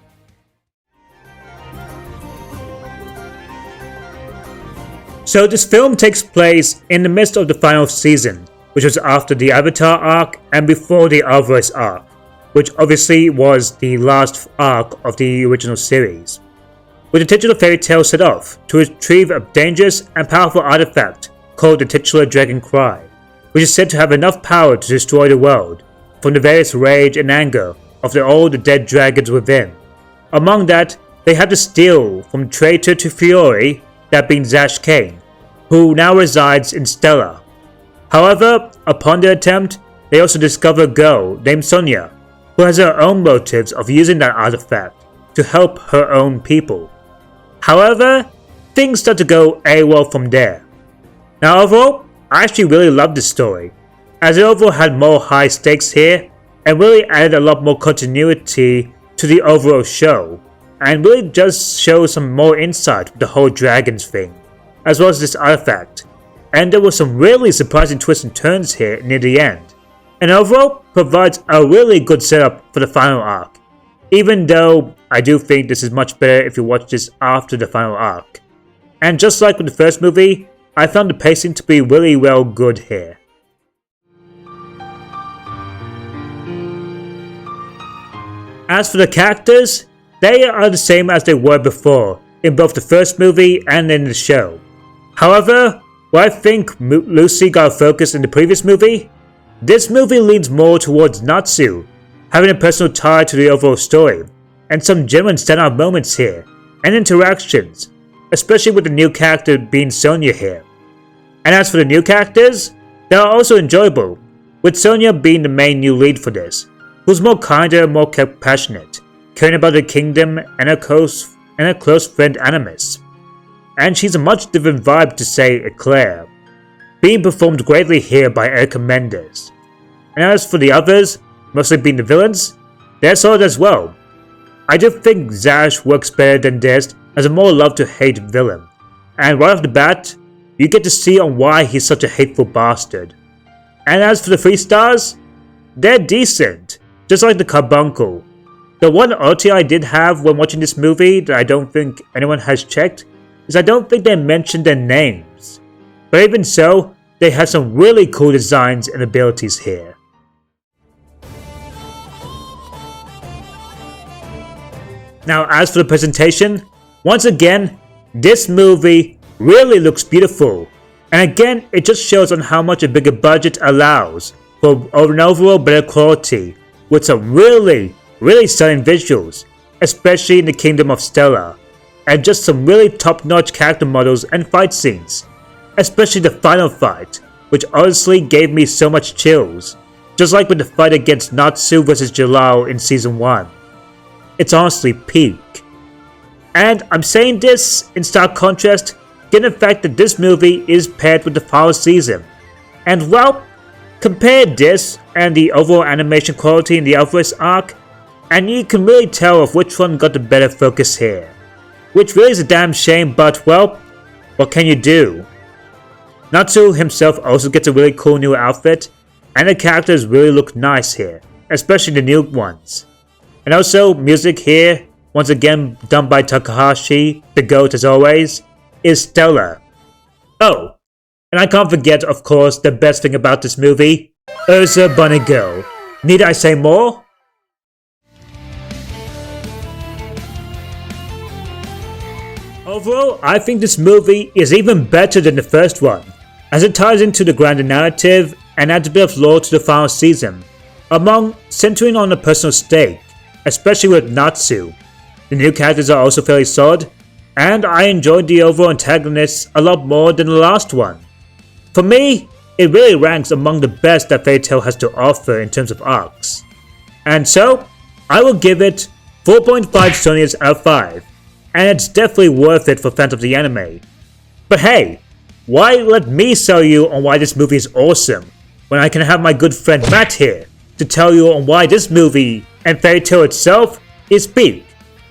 So this film takes place in the midst of the final season, which was after the Avatar arc and before the Alvarez arc, which obviously was the last arc of the original series. With the titular fairy tale set off to retrieve a dangerous and powerful artifact called the titular Dragon Cry, which is said to have enough power to destroy the world, from the various rage and anger of all the dead dragons within. Among that, they had to steal from traitor to Fiore, that being Zash Kane, who now resides in Stella. However, upon their attempt, they also discover a girl named Sonia, who has her own motives of using that artifact to help her own people. However, things start to go AWOL from there. Now overall, I actually really loved this story, as it overall had more high stakes here, and really added a lot more continuity to the overall show, and really just show some more insight with the whole dragons thing, as well as this artifact. And there were some really surprising twists and turns here near the end, and overall provides a really good setup for the final arc, even though I do think this is much better if you watch this after the final arc. And just like with the first movie, I found the pacing to be really well good here. As for the characters, they are the same as they were before, in both the first movie and in the show. However, where I think Lucy got focused in the previous movie, this movie leans more towards Natsu, having a personal tie to the overall story, and some genuine standout moments here, and interactions, especially with the new character being Sonia here. And as for the new characters, they are also enjoyable, with Sonia being the main new lead for this, who's more kinder and more compassionate, caring about the kingdom and her close friend Animus. And she's a much different vibe to say Eclair, being performed greatly here by Erica Mendes. And as for the others, mostly being the villains, they're solid as well. I do think Zash works better than this as a more love-to-hate villain, and right off the bat, you get to see on why he's such a hateful bastard. And as for the 3 stars, they're decent, just like the carbuncle. The one oddity I did have when watching this movie that I don't think anyone has checked is I don't think they mentioned their names. But even so, they have some really cool designs and abilities here. Now as for the presentation, once again, this movie really looks beautiful. And again, it just shows on how much a bigger budget allows for an overall better quality, with some really stunning visuals, especially in the Kingdom of Stella, and just some really top-notch character models and fight scenes, especially the final fight, which honestly gave me so much chills, just like with the fight against Natsu vs Jalal in Season 1. It's honestly peak. And I'm saying this in stark contrast, given the fact that this movie is paired with the final season. And well, compare this and the overall animation quality in the Alvarez arc, and you can really tell of which one got the better focus here. Which really is a damn shame, but well, what can you do? Natsu himself also gets a really cool new outfit, and the characters really look nice here, especially the new ones. And also, music here, once again done by Takahashi, the GOAT as always, is stellar. Oh, and I can't forget, of course, the best thing about this movie, Ursa Bunny Girl. Need I say more? Overall, I think this movie is even better than the first one, as it ties into the grander narrative and adds a bit of lore to the final season, among centering on a personal stake, especially with Natsu. The new characters are also fairly solid, and I enjoyed the overall antagonists a lot more than the last one. For me, it really ranks among the best that Fairy Tail has to offer in terms of arcs. And so, I will give it 4.5 Sonias out of 5, and it's definitely worth it for fans of the anime. But hey, why let me sell you on why this movie is awesome, when I can have my good friend Matt here to tell you on why this movie and Fairy Tail itself is peak.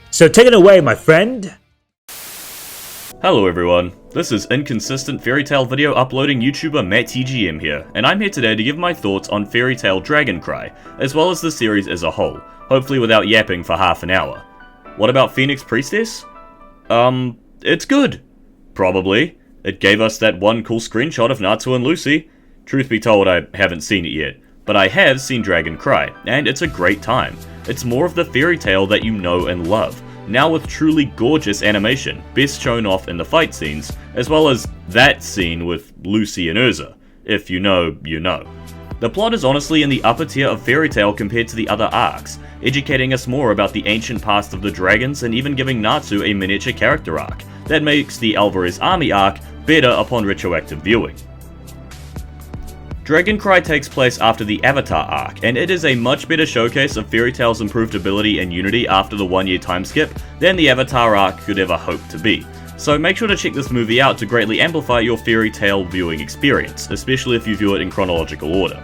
So take it away, my friend. Hello everyone, this is inconsistent Fairy Tail video uploading YouTuber MattTGM here, and I'm here today to give my thoughts on Fairy Tail Dragon Cry, as well as the series as a whole, hopefully without yapping for half an hour. What about Phoenix Priestess? It's good. Probably. It gave us that one cool screenshot of Natsu and Lucy. Truth be told, I haven't seen it yet, but I have seen Dragon Cry, and it's a great time. It's more of the Fairy Tail that you know and love, now with truly gorgeous animation, best shown off in the fight scenes, as well as that scene with Lucy and Ursa. If you know, you know. The plot is honestly in the upper tier of Fairy Tail compared to the other arcs, educating us more about the ancient past of the dragons and even giving Natsu a miniature character arc that makes the Alvarez Army arc better upon retroactive viewing. Dragon Cry takes place after the Avatar arc, and it is a much better showcase of Fairy Tail's improved ability and unity after the 1 year time skip than the Avatar arc could ever hope to be. So make sure to check this movie out to greatly amplify your Fairy Tail viewing experience, especially if you view it in chronological order.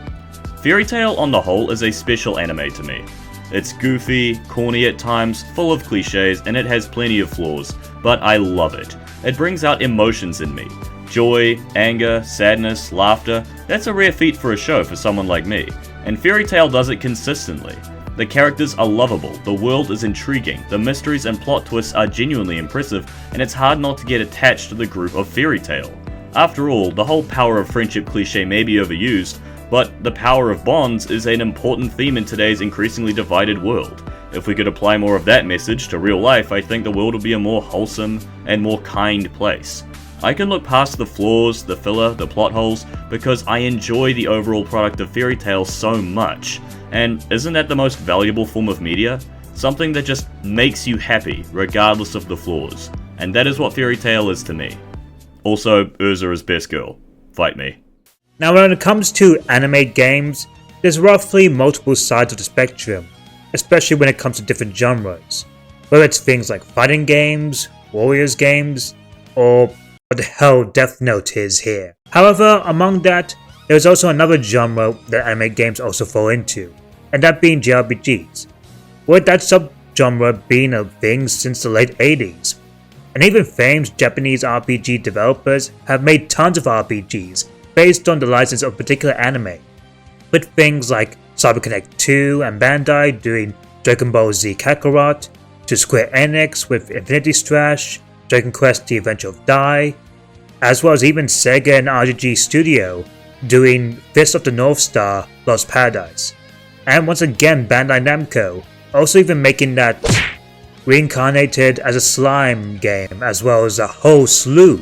Fairy Tail on the whole is a special anime to me. It's goofy, corny at times, full of cliches, and it has plenty of flaws, but I love it. It brings out emotions in me. Joy, anger, sadness, laughter, that's a rare feat for a show for someone like me, and Fairy Tail does it consistently. The characters are lovable, the world is intriguing, the mysteries and plot twists are genuinely impressive, and it's hard not to get attached to the group of Fairy Tail. After all, the whole power of friendship cliche may be overused, but the power of bonds is an important theme in today's increasingly divided world. If we could apply more of that message to real life, I think the world would be a more wholesome and more kind place. I can look past the flaws, the filler, the plot holes, because I enjoy the overall product of Fairy Tail so much. And isn't that the most valuable form of media? Something that just makes you happy, regardless of the flaws. And that is what Fairy Tail is to me. Also, Ursa is best girl. Fight me. Now when it comes to anime games, there's roughly multiple sides of the spectrum, especially when it comes to different genres. Whether it's things like fighting games, warriors games, or what the hell Death Note is here. However, among that, there's also another genre that anime games also fall into, and that being JRPGs, with that subgenre being a thing since the late 80s. And even famed Japanese RPG developers have made tons of RPGs based on the license of particular anime, with things like CyberConnect 2 and Bandai doing Dragon Ball Z Kakarot, to Square Enix with Infinity Strash, Dragon Quest The Adventure of Dai, as well as even Sega and RGG Studio doing Fist of the North Star Lost Paradise. And once again Bandai Namco also even making that Reincarnated as a Slime game, as well as a whole slew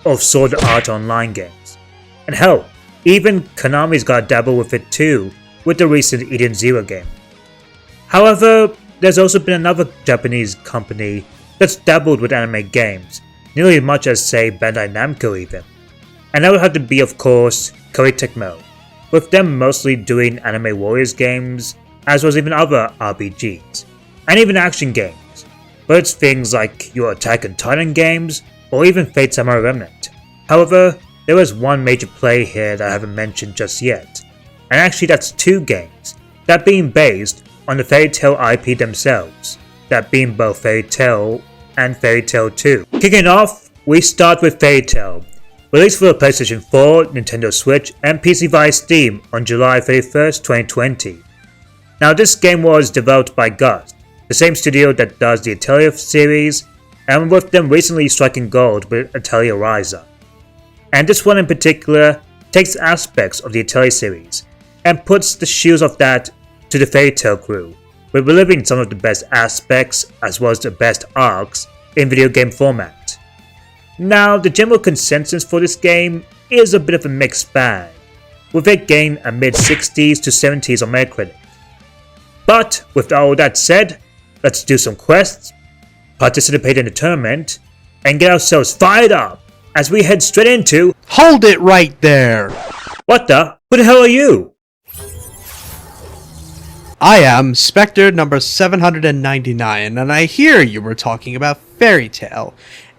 of Sword Art Online games. And hell, even Konami's got dabble with it too, with the recent Eden Zero game. However, there's also been another Japanese company that's dabbled with anime games, nearly as much as say Bandai Namco even. And that would have to be of course Koei Tecmo, with them mostly doing anime warriors games, as well as even other RPGs, and even action games, but it's things like your Attack on Titan games, or even Fate Samurai Remnant. However, there is one major play here that I haven't mentioned just yet, and actually that's two games, that being based on the Fairy Tail IP themselves, that being both Fairy Tail and Fairy Tail 2. Kicking off, we start with Fairy Tail, released for the PlayStation 4, Nintendo Switch, and PC via Steam on July 31st, 2020. Now this game was developed by Gust, the same studio that does the Atelier series, and with them recently striking gold with Atelier Ryza. And this one in particular takes aspects of the Atelier series, and puts the shoes of that to the Fairy Tail crew, with reliving some of the best aspects as well as the best arcs in video game format. Now, the general consensus for this game is a bit of a mixed bag, with it getting a mid-60s to 70s on Metacritic. But with all that said, let's do some quests, participate in the tournament, and get ourselves fired up as we head straight into... Hold it right there! What the? Who the hell are you? I am Spectre number 799, and I hear you were talking about Fairy Tail.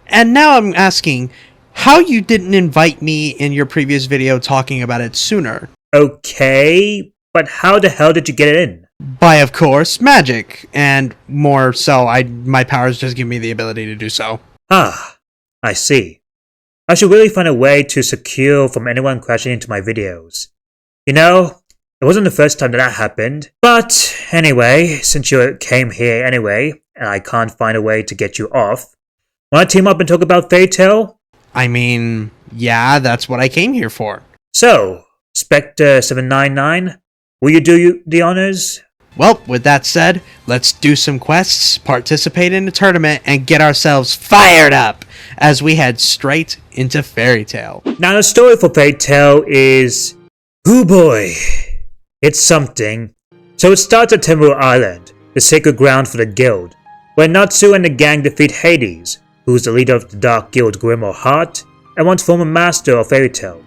And now I'm asking, how you didn't invite me in your previous video talking about it sooner? Okay, but how the hell did you get in? By, of course, magic, and more so, my powers just give me the ability to do so. Ah, I see. I should really find a way to secure from anyone crashing into my videos. You know, it wasn't the first time that happened, but anyway, since you came here anyway, and I can't find a way to get you off, wanna team up and talk about Fairy Tail? I mean, yeah, that's what I came here for. So, Spectre799, will you do the honors? Well, with that said, let's do some quests, participate in the tournament, and get ourselves fired up as we head straight into Fairy Tail. Now the story for Fairy Tail is... oh boy, it's something. So it starts at Timber Island, the sacred ground for the guild, where Natsu and the gang defeat Hades, who's the leader of the Dark Guild Grim Heart, and once former master of Fairy Tail.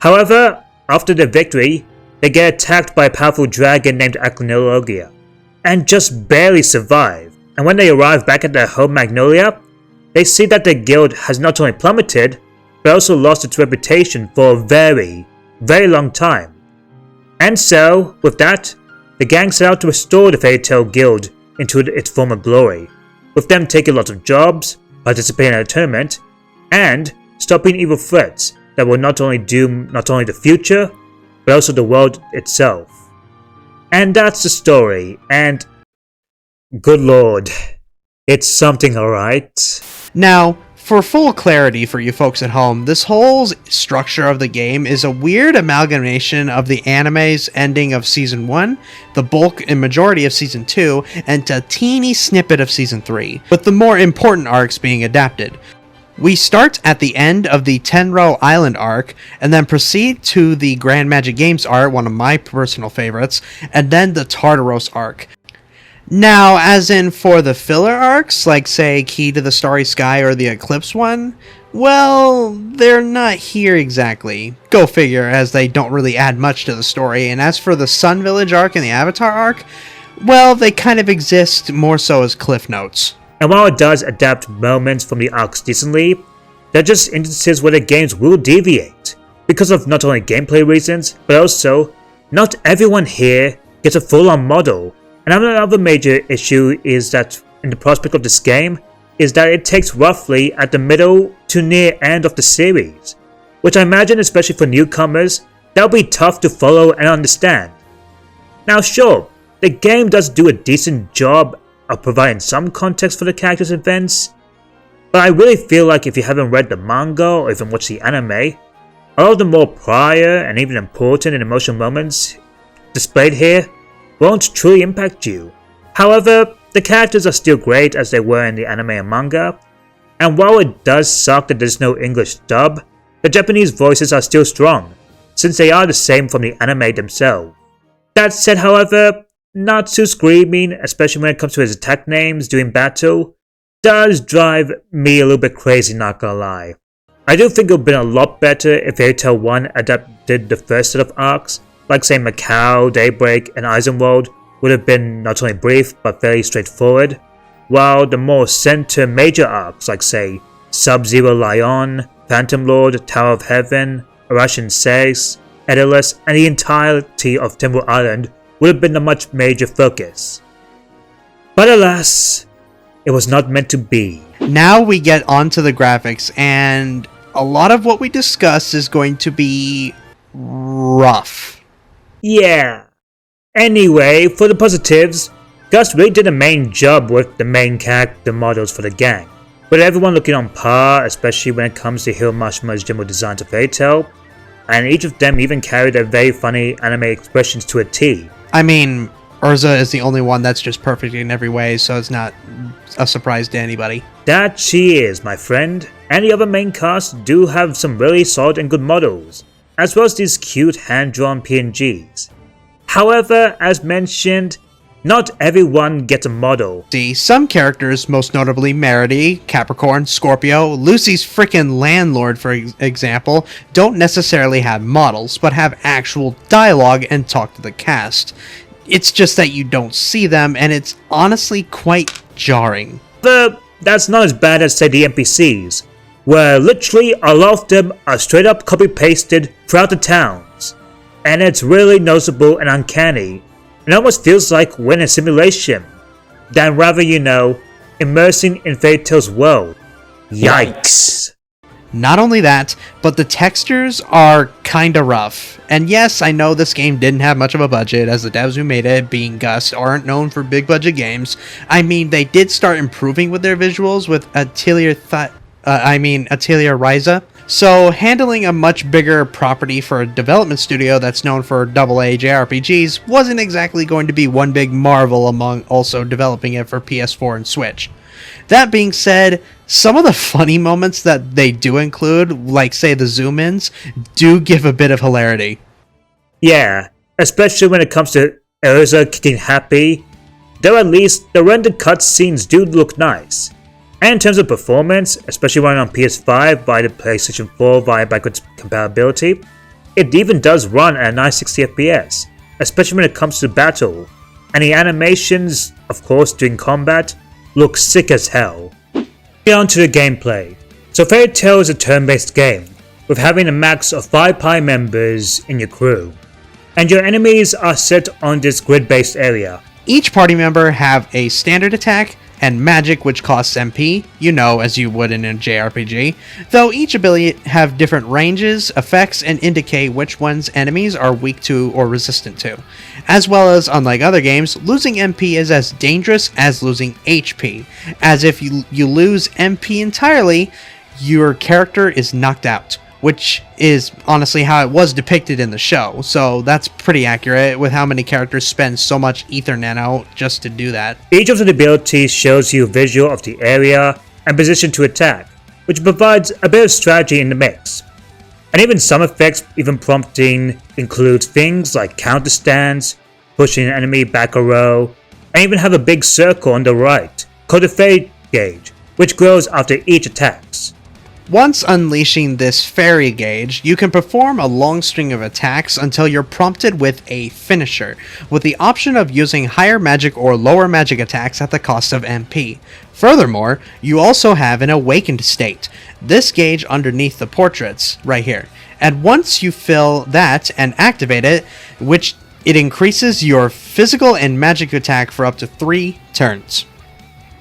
However, after the victory, they get attacked by a powerful dragon named Acronologia, and just barely survive, and when they arrive back at their home Magnolia, they see that their guild has not only plummeted, but also lost its reputation for a very, very long time. And so, with that, the gang set out to restore the Fairy Tail Guild into its former glory, with them taking lots of jobs, participating in a tournament, and stopping evil threats that will not only doom not only the future, but also the world itself. And that's the story, and good lord, it's something alright. Now, for full clarity for you folks at home, this whole structure of the game is a weird amalgamation of the anime's ending of Season 1, the bulk and majority of Season 2, and a teeny snippet of Season 3, with the more important arcs being adapted. We start at the end of the Tenro Island arc, and then proceed to the Grand Magic Games arc, one of my personal favorites, and then the Tartaros arc. Now, as in for the filler arcs, like say Key to the Starry Sky or the Eclipse one, well, they're not here exactly. Go figure, as they don't really add much to the story, and as for the Sun Village arc and the Avatar arc, well, they kind of exist more so as cliff notes. And while it does adapt moments from the arcs decently, there are just instances where the games will deviate, because of not only gameplay reasons, but also, not everyone here gets a full-on model. And another major issue is that, in the prospect of this game, is that it takes roughly at the middle to near end of the series, which I imagine, especially for newcomers, that'll be tough to follow and understand. Now sure, the game does do a decent job of providing some context for the characters' events, but I really feel like if you haven't read the manga or even watched the anime, all of the more prior and even important and emotional moments displayed here won't truly impact you. However, the characters are still great as they were in the anime and manga, and while it does suck that there's no English dub, the Japanese voices are still strong, since they are the same from the anime themselves. That said, however, Natsu screaming, especially when it comes to his attack names during battle, does drive me a little bit crazy, not gonna lie. I do think it would have been a lot better if Fairy Tail 1 adapted the first set of arcs, like say Macau, Daybreak, and Eisenwald would have been not only brief but fairly straightforward, while the more center major arcs like say Sub-Zero Lion, Phantom Lord, Tower of Heaven, Arashin 6, Edilus, and the entirety of Timber Island would have been a much major focus. But alas, it was not meant to be. Now we get onto the graphics, and a lot of what we discuss is going to be rough. Yeah. Anyway, for the positives, Gus really did a main job with the main character models for the gang, with everyone looking on par, especially when it comes to Hiro Mashima's general design to Fairy Tail, and each of them even carried their very funny anime expressions to a T. I mean, Urza is the only one that's just perfect in every way, so it's not a surprise to anybody. That she is, my friend, and the other main cast do have some really solid and good models, as well as these cute hand-drawn PNGs. However, as mentioned, not everyone gets a model. See, some characters, most notably Merity, Capricorn, Scorpio, Lucy's frickin' landlord for example, don't necessarily have models, but have actual dialogue and talk to the cast. It's just that you don't see them, and it's honestly quite jarring. But that's not as bad as, say, the NPCs, where literally a lot of them are straight up copy-pasted throughout the towns, and it's really noticeable and uncanny. It almost feels like we're in a simulation, than rather, immersing in Fairy Tail's world. Yikes. Not only that, but the textures are kinda rough. And yes, I know this game didn't have much of a budget, as the devs who made it, being Gus, aren't known for big budget games. I mean, they did start improving with their visuals with Atelier Ryza. So handling a much bigger property for a development studio that's known for AA JRPGs wasn't exactly going to be one big marvel among also developing it for PS4 and Switch. That being said, some of the funny moments that they do include, like say the zoom-ins, do give a bit of hilarity. Yeah, especially when it comes to Urza kicking happy, though at least the rendered cutscenes do look nice. And in terms of performance, especially running on PS5 via the PlayStation 4 via backwards compatibility, it even does run at a nice 60 FPS, especially when it comes to battle, and the animations, of course during combat, look sick as hell. Get on to the gameplay. So Fairy Tail is a turn-based game, with having a max of 5 party members in your crew, and your enemies are set on this grid-based area. Each party member have a standard attack, and magic which costs MP, as you would in a JRPG, though each ability have different ranges, effects, and indicate which ones enemies are weak to or resistant to. As well as, unlike other games, losing MP is as dangerous as losing HP, as if you lose MP entirely, your character is knocked out, which is honestly how it was depicted in the show, so that's pretty accurate with how many characters spend so much ether nano just to do that. Each of the abilities shows you a visual of the area and position to attack, which provides a bit of strategy in the mix. And even some effects even prompting include things like counter stands, pushing an enemy back a row, and even have a big circle on the right, called the fairy gauge, which grows after each attacks. Once unleashing this fairy gauge, you can perform a long string of attacks until you're prompted with a finisher, with the option of using higher magic or lower magic attacks at the cost of MP. Furthermore, you also have an awakened state, this gauge underneath the portraits, right here. And once you fill that and activate it, which it increases your physical and magic attack for up to 3 turns.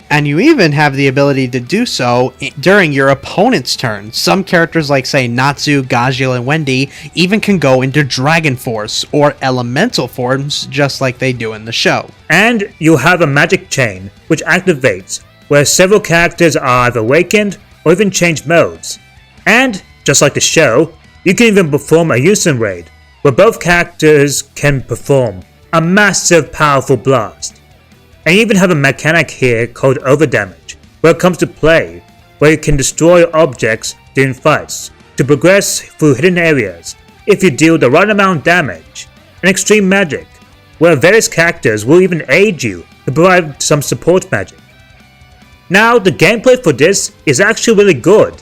And you even have the ability to do so during your opponent's turn. Some characters like, say, Natsu, Gajil, and Wendy even can go into Dragon Force or Elemental forms just like they do in the show. And you have a magic chain, which activates, where several characters are either awakened or even change modes. And, just like the show, you can even perform a unison raid, where both characters can perform a massive powerful blast. And you even have a mechanic here called overdamage, where it comes to play, where you can destroy objects during fights to progress through hidden areas if you deal the right amount of damage, and extreme magic, where various characters will even aid you to provide some support magic. Now, the gameplay for this is actually really good,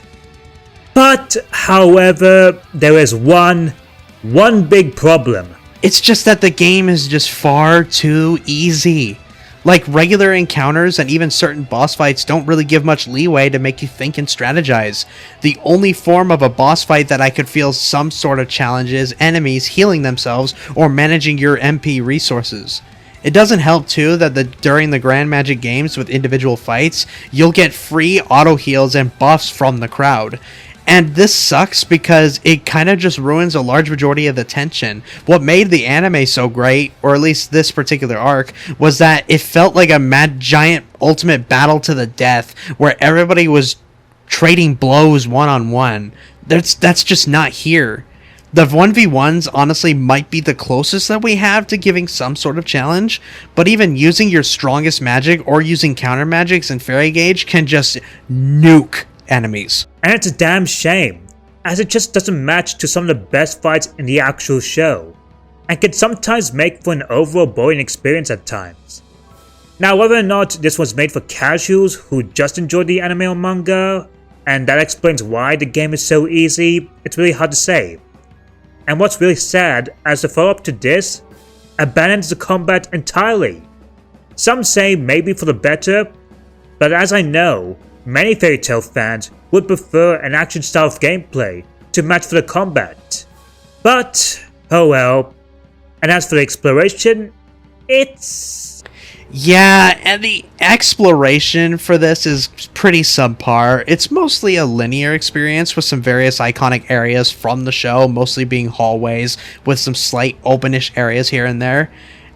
but however, there is one big problem. It's just that the game is just far too easy. Like, regular encounters and even certain boss fights don't really give much leeway to make you think and strategize. The only form of a boss fight that I could feel some sort of challenge is enemies healing themselves or managing your MP resources. It doesn't help too that during the Grand Magic games with individual fights, you'll get free auto heals and buffs from the crowd. And this sucks because it kind of just ruins a large majority of the tension. What made the anime so great, or at least this particular arc, was that it felt like a mad giant ultimate battle to the death where everybody was trading blows one-on-one. That's just not here. The 1v1s honestly might be the closest that we have to giving some sort of challenge, but even using your strongest magic or using counter magics and fairy gauge can just nuke enemies. And it's a damn shame, as it just doesn't match to some of the best fights in the actual show, and can sometimes make for an overall boring experience at times. Now, whether or not this was made for casuals who just enjoyed the anime or manga, and that explains why the game is so easy, it's really hard to say. And what's really sad, as the follow-up to this abandons the combat entirely. Some say maybe for the better, but as I know, many Fairy Tail fans would prefer an action style of gameplay to match for the combat. But, oh well. And as for the exploration, it's... Yeah, and the exploration for this is pretty subpar. It's mostly a linear experience with some various iconic areas from the show, mostly being hallways with some slight openish areas here and there.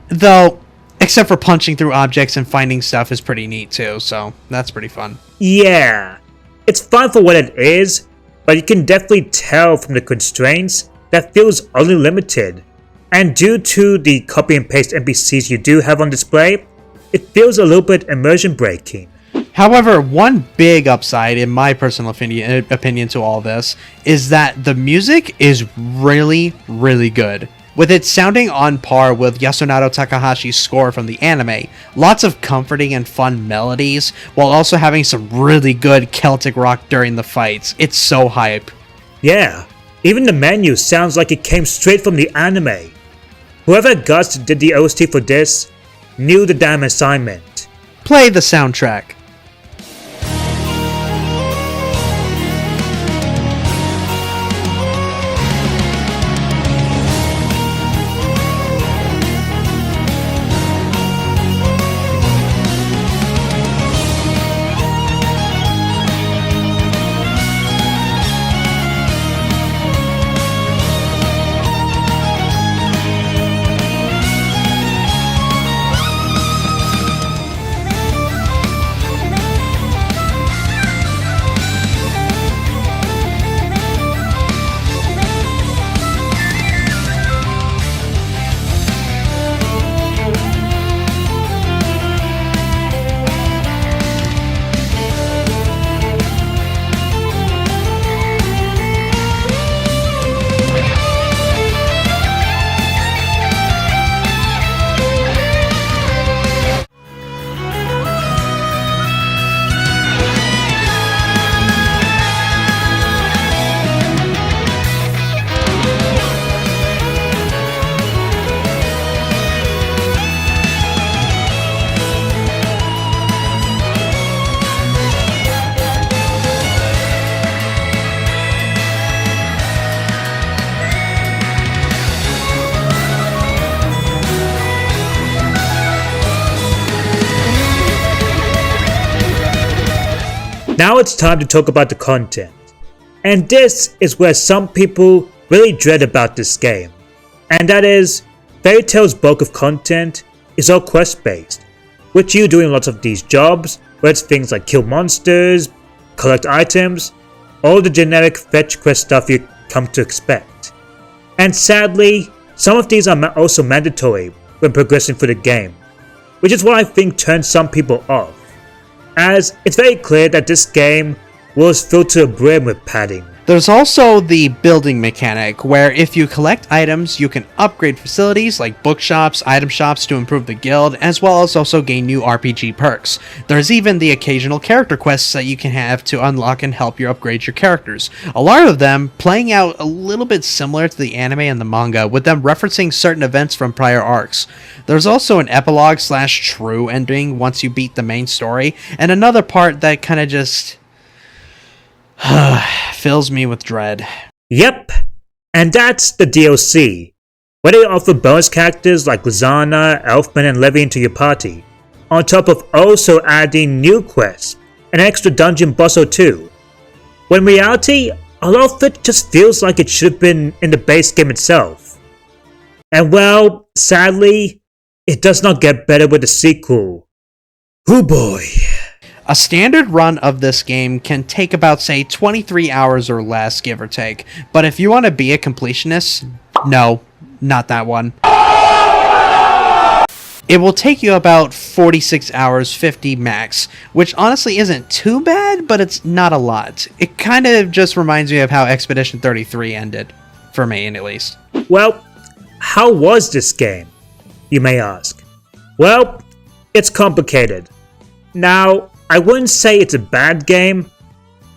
Though, except for punching through objects and finding stuff is pretty neat too, so that's pretty fun. Yeah, it's fun for what it is, but you can definitely tell from the constraints that feels only limited. And due to the copy and paste NPCs you do have on display, it feels a little bit immersion breaking. However, one big upside, in my personal opinion to all this, is that the music is really, really good. With it sounding on par with Yasunaro Takahashi's score from the anime, lots of comforting and fun melodies, while also having some really good Celtic rock during the fights. It's so hype. Yeah, even the menu sounds like it came straight from the anime. Whoever Gus did the OST for this knew the damn assignment. Play the soundtrack. Now it's time to talk about the content. And this is where some people really dread about this game. And that is, Fairy Tail's bulk of content is all quest based, with you doing lots of these jobs, where it's things like kill monsters, collect items, all the generic fetch quest stuff you come to expect. And sadly, some of these are also mandatory when progressing through the game, which is what I think turns some people off, as it's very clear that this game was filled to the brim with padding. There's also the building mechanic, where if you collect items, you can upgrade facilities like bookshops, item shops to improve the guild, as well as also gain new RPG perks. There's even the occasional character quests that you can have to unlock and help you upgrade your characters. A lot of them playing out a little bit similar to the anime and the manga, with them referencing certain events from prior arcs. There's also an epilogue / true ending once you beat the main story, and another part that kind of just fills me with dread. Yep, and that's the DLC, where they offer bonus characters like Lizana, Elfman, and Levy into your party, on top of also adding new quests, and an extra dungeon boss or two. When in reality, a lot of it just feels like it should have been in the base game itself. And well, sadly, it does not get better with the sequel. Oh boy. A standard run of this game can take about, say, 23 hours or less, give or take. But if you want to be a completionist, no, not that one. It will take you about 46 hours, 50 max, which honestly isn't too bad, but it's not a lot. It kind of just reminds me of how Expedition 33 ended, for me at least. Well, how was this game, you may ask? Well, it's complicated. Now, I wouldn't say it's a bad game,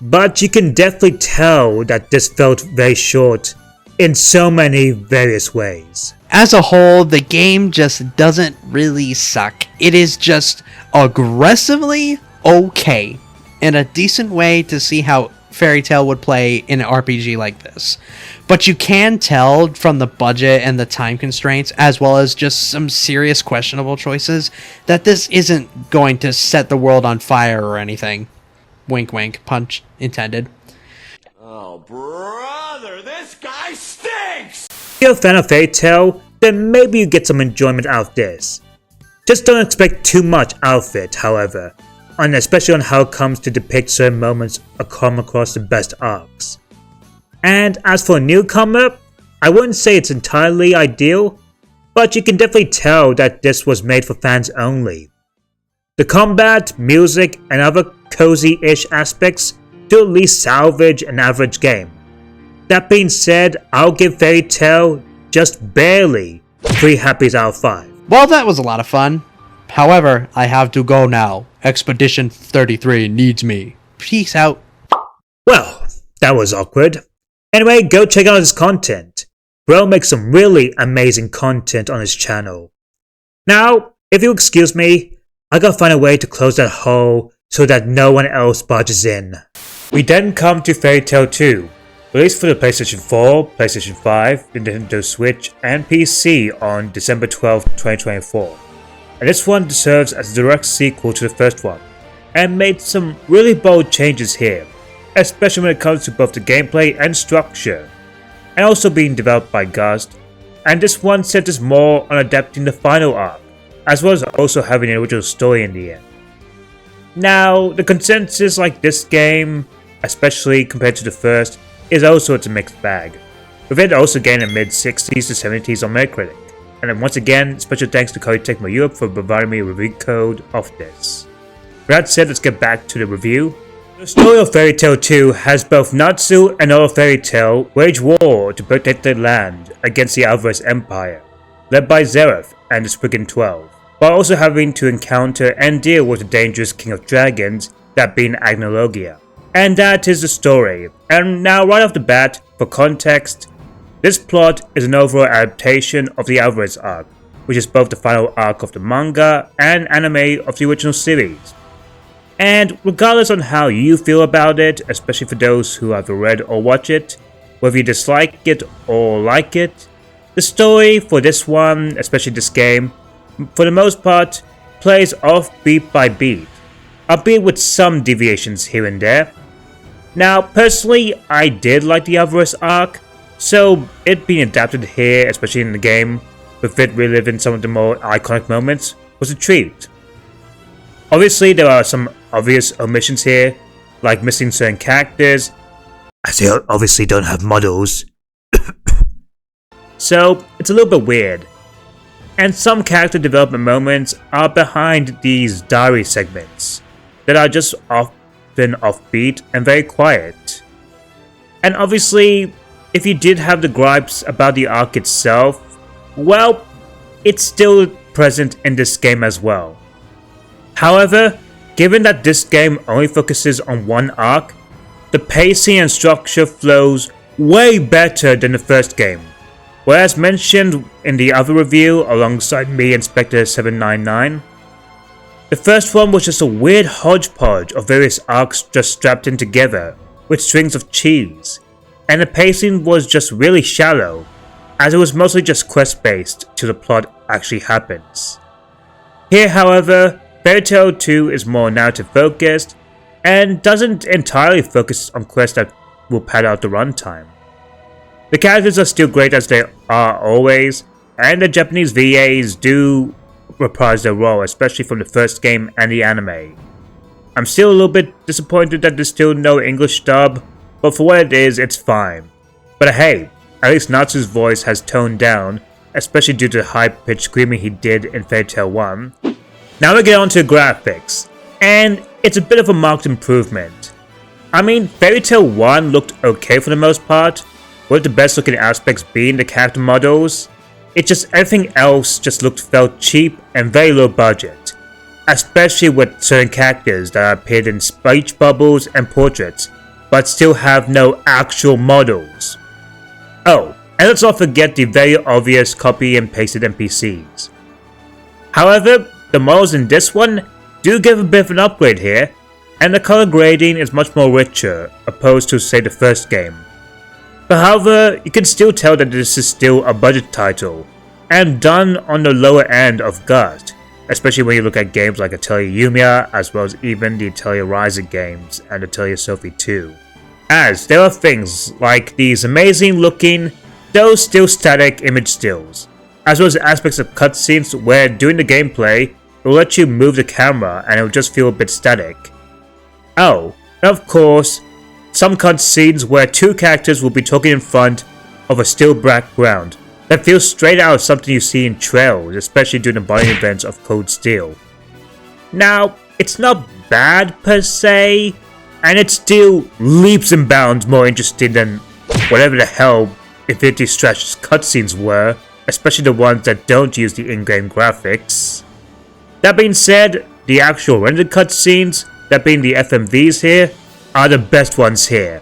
but you can definitely tell that this felt very short in so many various ways. As a whole, the game just doesn't really suck. It is just aggressively okay, and a decent way to see how Fairy Tail would play in an RPG like this. But you can tell from the budget and the time constraints, as well as just some serious questionable choices, that this isn't going to set the world on fire or anything. Wink wink, punch intended. Oh, brother, this guy stinks! If you're a fan of Fairy Tail, then maybe you get some enjoyment out of this. Just don't expect too much out of it, however, and especially on how it comes to depict certain moments or come across the best arcs. And as for a newcomer, I wouldn't say it's entirely ideal, but you can definitely tell that this was made for fans only. The combat, music, and other cozy-ish aspects do at least salvage an average game. That being said, I'll give Fairy Tail just barely 3 happies out of 5. Well, that was a lot of fun. However, I have to go now. Expedition 33 needs me. Peace out. Well, that was awkward. Anyway, go check out his content. Bro makes some really amazing content on his channel. Now, if you'll excuse me, I gotta find a way to close that hole so that no one else barges in. We then come to Fairy Tail 2, released for the PlayStation 4, PlayStation 5, Nintendo Switch, and PC on December 12, 2024. And this one serves as a direct sequel to the first one, and made some really bold changes here, especially when it comes to both the gameplay and structure, and also being developed by Gust, and this one centers more on adapting the final arc, as well as also having an original story in the end. Now, the consensus like this game, especially compared to the first, is also it's a mixed bag, with it also gaining a mid-60s to 70s on Metacritic. And then once again, special thanks to Koei Tecmo Europe for providing me a review code of this. With that said, let's get back to the review. The story of Fairy Tail 2 has both Natsu and all of Fairy Tail wage war to protect their land against the Alvarez Empire, led by Zereth and the Spriggan 12, while also having to encounter and deal with the dangerous King of Dragons, that being Agnologia. And that is the story. And now right off the bat, for context, this plot is an overall adaptation of the Alvarez arc, which is both the final arc of the manga and anime of the original series. And regardless on how you feel about it, especially for those who either read or watch it, whether you dislike it or like it, the story for this one, especially this game, for the most part, plays off beat by beat, albeit with some deviations here and there. Now, personally, I did like the Alvarez arc, so it being adapted here, especially in the game, with it reliving some of the more iconic moments, was a treat. Obviously, there are some obvious omissions here, like missing certain characters, as they obviously don't have models, so it's a little bit weird. And some character development moments are behind these diary segments, that are just often offbeat and very quiet. And obviously, if you did have the gripes about the arc itself, well, it's still present in this game as well. However, given that this game only focuses on one arc, the pacing and structure flows way better than the first game. Whereas mentioned in the other review alongside me and Spectre799, the first one was just a weird hodgepodge of various arcs just strapped in together with strings of cheese, and the pacing was just really shallow, as it was mostly just quest-based till the plot actually happens. Here, however, Fairy Tail 2 is more narrative-focused, and doesn't entirely focus on quests that will pad out the runtime. The characters are still great as they are always, and the Japanese VAs do reprise their role, especially from the first game and the anime. I'm still a little bit disappointed that there's still no English dub, but for what it is, it's fine. But hey, at least Natsu's voice has toned down, especially due to the high-pitched screaming he did in Fairy Tail 1. Now we get on to graphics, and it's a bit of a marked improvement. I mean, Fairy Tail 1 looked okay for the most part, with the best looking aspects being the character models. It's just everything else just felt cheap and very low budget, especially with certain characters that appeared in speech bubbles and portraits, but still have no actual models. Oh, and let's not forget the very obvious copy and pasted NPCs. However, the models in this one do give a bit of an upgrade here, and the color grading is much more richer, opposed to say the first game. But however, you can still tell that this is still a budget title, and done on the lower end of Gust, especially when you look at games like Atelier Yumiya, as well as even the Atelier Ryza games and Atelier Sophie 2. As there are things like these amazing looking, though still static image stills, as well as aspects of cutscenes where during the gameplay, it will let you move the camera and it will just feel a bit static. Oh, and of course, some cutscenes where two characters will be talking in front of a still background that feels straight out of something you see in trailers, especially during the bonding events of Cold Steel. Now, it's not bad per se, and it's still leaps and bounds more interesting than whatever the hell Infinity Stretch's cutscenes were, especially the ones that don't use the in-game graphics. That being said, the actual rendered cutscenes, that being the FMVs here, are the best ones here.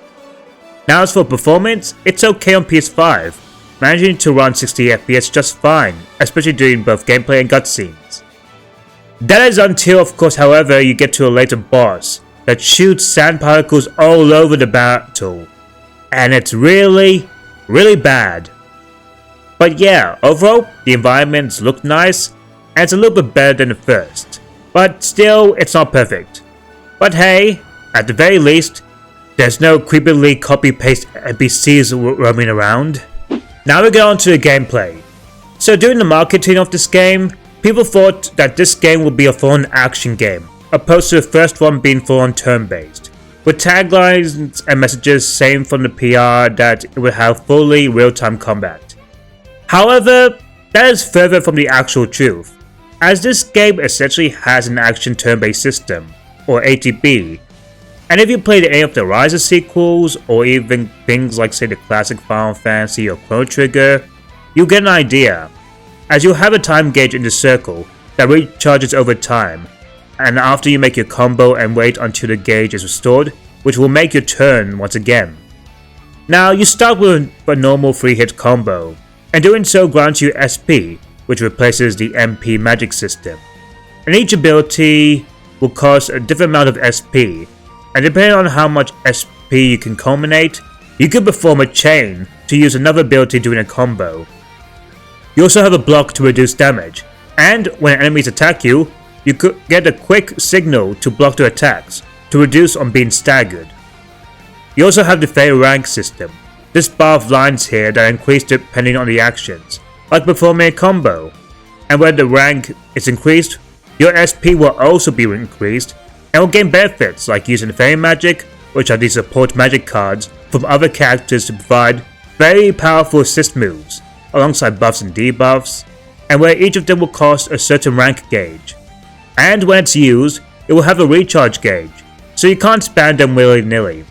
Now as for performance, it's okay on PS5, managing to run 60 FPS just fine, especially during both gameplay and cutscenes. That is until, of course, however, you get to a later boss that shoots sand particles all over the battle, and it's really bad. But yeah, overall, the environments look nice, and it's a little bit better than the first, but still, it's not perfect. But hey, at the very least, there's no creepily copy-paste NPCs roaming around. Now we get on to the gameplay. So during the marketing of this game, people thought that this game would be a full-on action game, opposed to the first one being full-on turn-based, with taglines and messages saying from the PR that it would have fully real-time combat. However, that is further from the actual truth, as this game essentially has an action turn-based system, or ATB, and if you played any of the Ryza sequels, or even things like say the classic Final Fantasy or Chrono Trigger, you'll get an idea, as you'll have a time gauge in the circle that recharges over time, and after you make your combo and wait until the gauge is restored, which will make your turn once again. Now you start with a normal 3-hit combo, and doing so grants you SP, which replaces the MP magic system, and each ability will cost a different amount of SP, and depending on how much SP you can culminate, you can perform a chain to use another ability during a combo. You also have a block to reduce damage, and when enemies attack you, you could get a quick signal to block their attacks, to reduce on being staggered. You also have the Fey rank system, this bar of lines here that increase depending on the actions, like performing a combo, and when the rank is increased, your SP will also be increased, and will gain benefits like using Fairy Magic, which are the support magic cards from other characters to provide very powerful assist moves, alongside buffs and debuffs, and where each of them will cost a certain rank gauge. And when it's used, it will have a recharge gauge, so you can't spam them willy-nilly.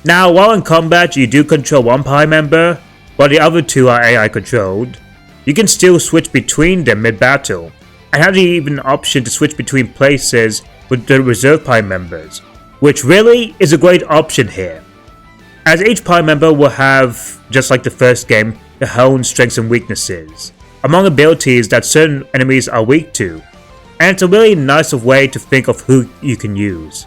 Now, while in combat you do control one party member, while the other two are AI controlled, you can still switch between them mid-battle, and have the even option to switch between places with the reserve party members, which really is a great option here, as each party member will have, just like the first game, their own strengths and weaknesses, among abilities that certain enemies are weak to, and it's a really nice way to think of who you can use.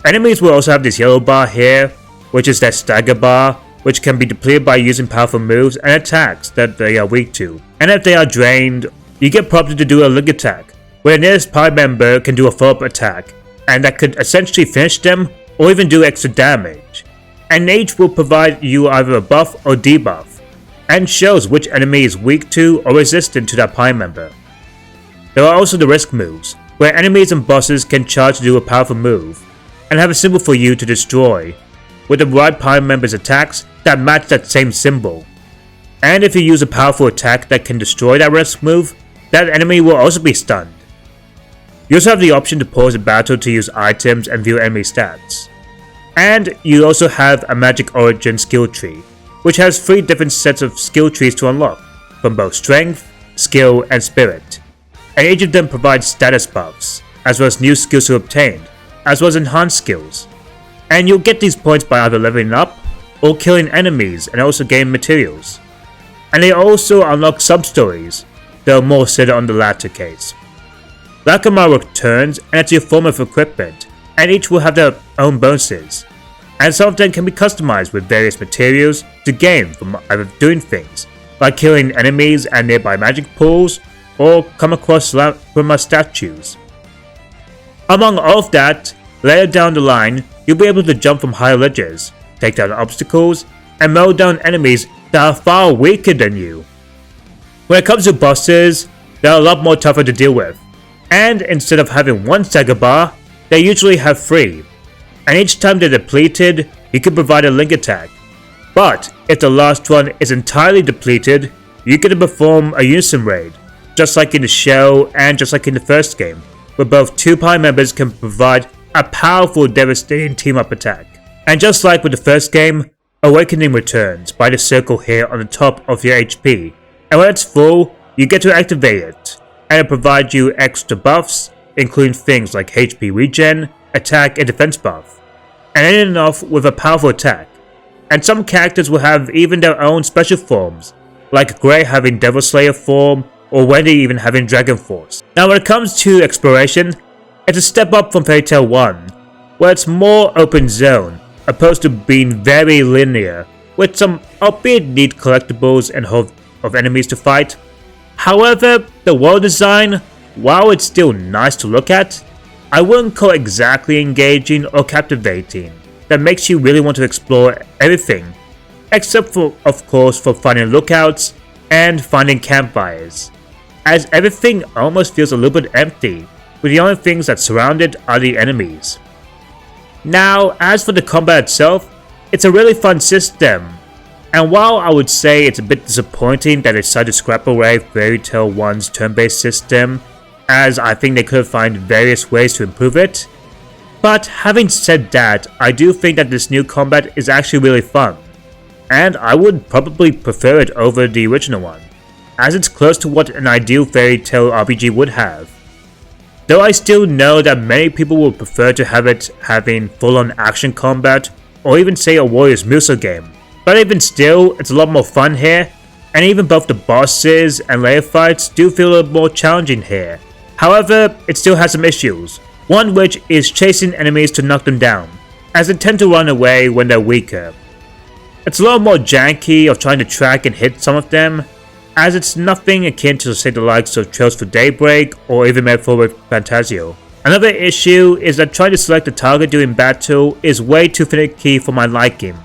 Enemies will also have this yellow bar here, which is their stagger bar, which can be depleted by using powerful moves and attacks that they are weak to, and if they are drained, you get prompted to do a link attack, where the nearest party member can do a follow-up attack, and that could essentially finish them or even do extra damage. and each will provide you either a buff or debuff, and shows which enemy is weak to or resistant to that party member. There are also the risk moves, where enemies and bosses can charge to do a powerful move, and have a symbol for you to destroy, with the right party member's attacks that match that same symbol. And if you use a powerful attack that can destroy that risk move, that enemy will also be stunned. You also have the option to pause a battle to use items and view enemy stats. And you also have a magic origin skill tree, which has 3 different sets of skill trees to unlock, from both strength, skill, and spirit. And each of them provides status buffs, as well as new skills to obtain, as well as enhanced skills. And you'll get these points by either leveling up, or killing enemies and also gain materials. And they also unlock sub-stories, though more centered on the latter case. Lakamar returns, and it's your form of equipment, and each will have their own bonuses, and some of them can be customized with various materials to gain from either doing things, like killing enemies and nearby magic pools, or come across Lakamar statues. Among all of that, later down the line, you'll be able to jump from higher ledges, take down obstacles, and mow down enemies that are far weaker than you. When it comes to bosses, they're a lot more tougher to deal with, and instead of having 1 stagger bar, they usually have 3, and each time they're depleted, you can provide a link attack. But if the last one is entirely depleted, you get to perform a unison raid, just like in the show and just like in the first game, where both 2 party members can provide a powerful, devastating team-up attack. And just like with the first game, Awakening returns by the circle here on the top of your HP, and when it's full, you get to activate it, and it provides you extra buffs, including things like HP regen, attack, and defense buff, and ending off with a powerful attack. And some characters will have even their own special forms, like Grey having Devil Slayer form, or Wendy even having Dragon Force. Now when it comes to exploration, it's a step up from Fairy Tail 1, where it's more open zone, opposed to being very linear, with some albeit neat collectibles and hope of enemies to fight. However, the world design, while it's still nice to look at, I wouldn't call it exactly engaging or captivating, that makes you really want to explore everything, except for, of course, for finding lookouts and finding campfires, as everything almost feels a little bit empty, with the only things that surround it are the enemies. Now, as for the combat itself, it's a really fun system, and while I would say it's a bit disappointing that they decided to scrap away Fairy Tail 1's turn-based system, as I think they could have found various ways to improve it, but having said that, I do think that this new combat is actually really fun, and I would probably prefer it over the original one, as it's close to what an ideal Fairy Tail RPG would have. Though I still know that many people would prefer to have it having full-on action combat, or even say a Warriors Musou game. But even still, it's a lot more fun here, and even both the bosses and layer fights do feel a little more challenging here. However, it still has some issues, one which is chasing enemies to knock them down, as they tend to run away when they're weaker. It's a lot more janky of trying to track and hit some of them, as it's nothing akin to say the likes of Trails for Daybreak or even Made Forward Fantasio. Another issue is that trying to select a target during battle is way too finicky for my liking.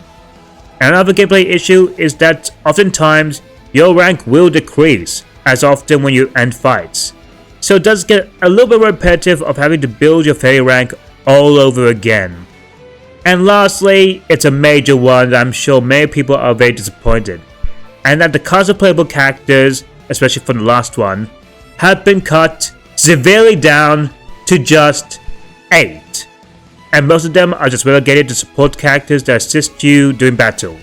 And another gameplay issue is that oftentimes your rank will decrease as often when you end fights, so it does get a little bit repetitive of having to build your fairy rank all over again. And lastly, it's a major one that I'm sure many people are very disappointed, and that the cast of playable characters, especially from the last one, have been cut severely down to just 8. And most of them are just relegated to support characters that assist you during battle,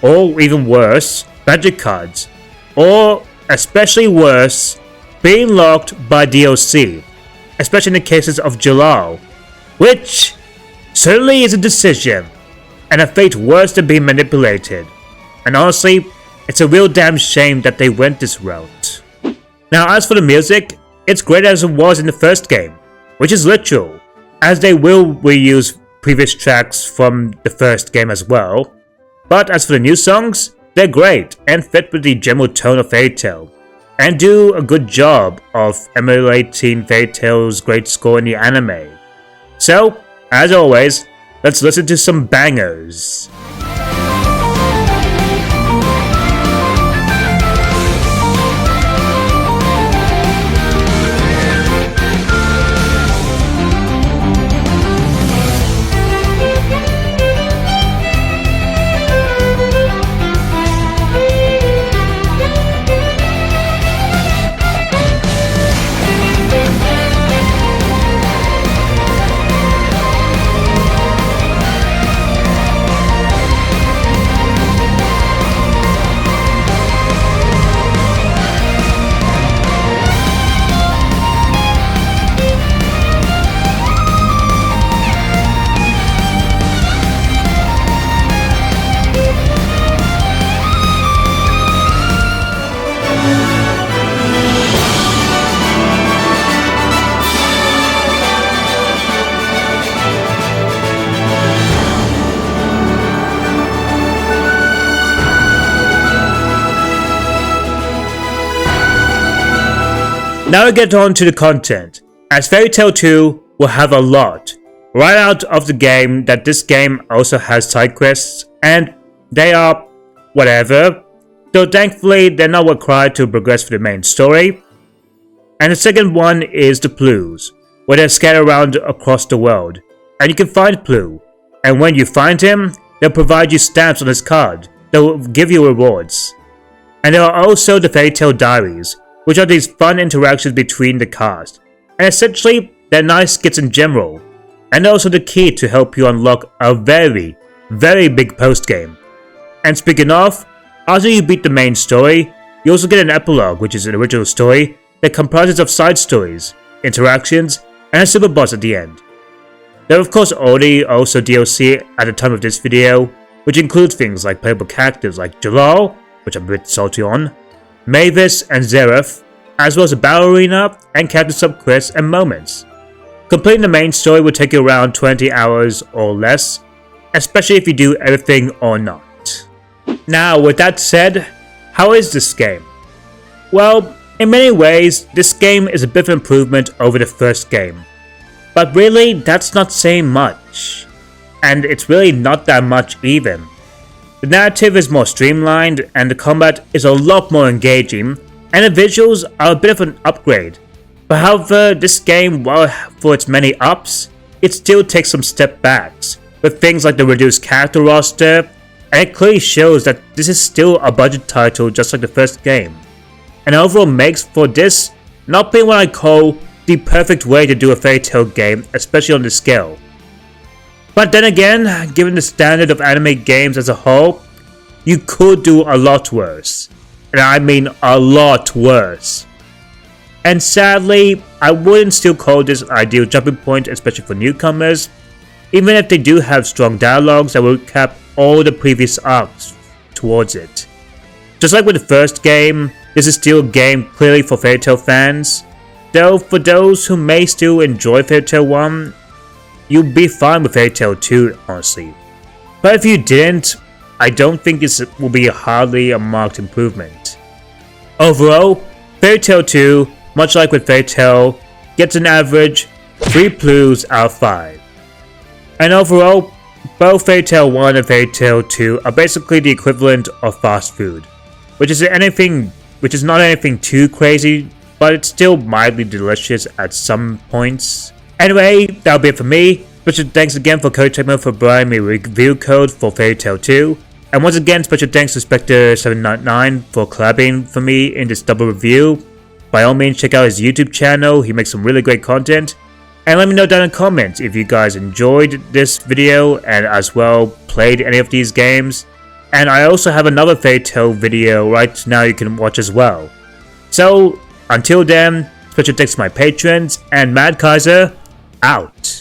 or even worse, magic cards, or especially worse, being locked by DLC, especially in the cases of Jalal, which certainly is a decision, and a fate worse than being manipulated, and honestly, it's a real damn shame that they went this route. Now as for the music, it's great as it was in the first game, which is literal, as they will reuse previous tracks from the first game as well. But as for the new songs, they're great and fit with the general tone of Fairy Tail, and do a good job of emulating Fairy Tail's great score in the anime. So, as always, let's listen to some bangers. Now we get on to the content, as Fairy Tail 2 will have a lot right out of the game that this game also has side quests, and they are whatever, though thankfully they're not required to progress for the main story. And the second one is the Plues, where they're scattered around across the world, and you can find Plue, and when you find him, they'll provide you stamps on his card that will give you rewards. And there are also the Fairy Tail Diaries, which are these fun interactions between the cast, and essentially they're nice skits in general, and also the key to help you unlock a very, very big post-game. And speaking of, after you beat the main story, you also get an epilogue, which is an original story that comprises of side stories, interactions, and a super boss at the end. There are of course already also DLC at the time of this video, which includes things like playable characters like Jalal, which I'm a bit salty on, Mavis and Zeref, as well as a battle arena and character sub-quests and moments. Completing the main story will take you around 20 hours or less, especially if you do everything or not. Now, with that said, how is this game? Well, in many ways, this game is a bit of an improvement over the first game. But really, that's not saying much. And it's really not that much even. The narrative is more streamlined, and the combat is a lot more engaging, and the visuals are a bit of an upgrade. But however, this game, while for its many ups, it still takes some step backs, with things like the reduced character roster, and it clearly shows that this is still a budget title just like the first game. And overall makes for this not being what I call the perfect way to do a Fairy Tail game, especially on this scale. But then again, given the standard of anime games as a whole, you could do a lot worse. And I mean a lot worse. And sadly, I wouldn't still call this an ideal jumping point, especially for newcomers, even if they do have strong dialogues that will recap all the previous arcs towards it. Just like with the first game, this is still a game clearly for Fairy Tail fans, though for those who may still enjoy Fairy Tail 1, you'll be fine with Fairy Tail 2 honestly. But if you didn't, I don't think this will be hardly a marked improvement. Overall, Fairy Tail 2, much like with Fairy Tail, gets an average 3 Plues out of 5. And overall, both Fairy Tail 1 and Fairy Tail 2 are basically the equivalent of fast food, which is not anything too crazy, but it's still mildly delicious at some points. Anyway, that'll be it for me. Special thanks again for CodeTechmo for providing me review code for Fairy Tail 2. And once again, special thanks to Spectre799 for collabing for me in this double review. By all means, check out his YouTube channel, he makes some really great content. And let me know down in the comments if you guys enjoyed this video and as well played any of these games. And I also have another Fairy Tail video right now you can watch as well. So, until then, special thanks to my patrons, and Mad Kaiser, out.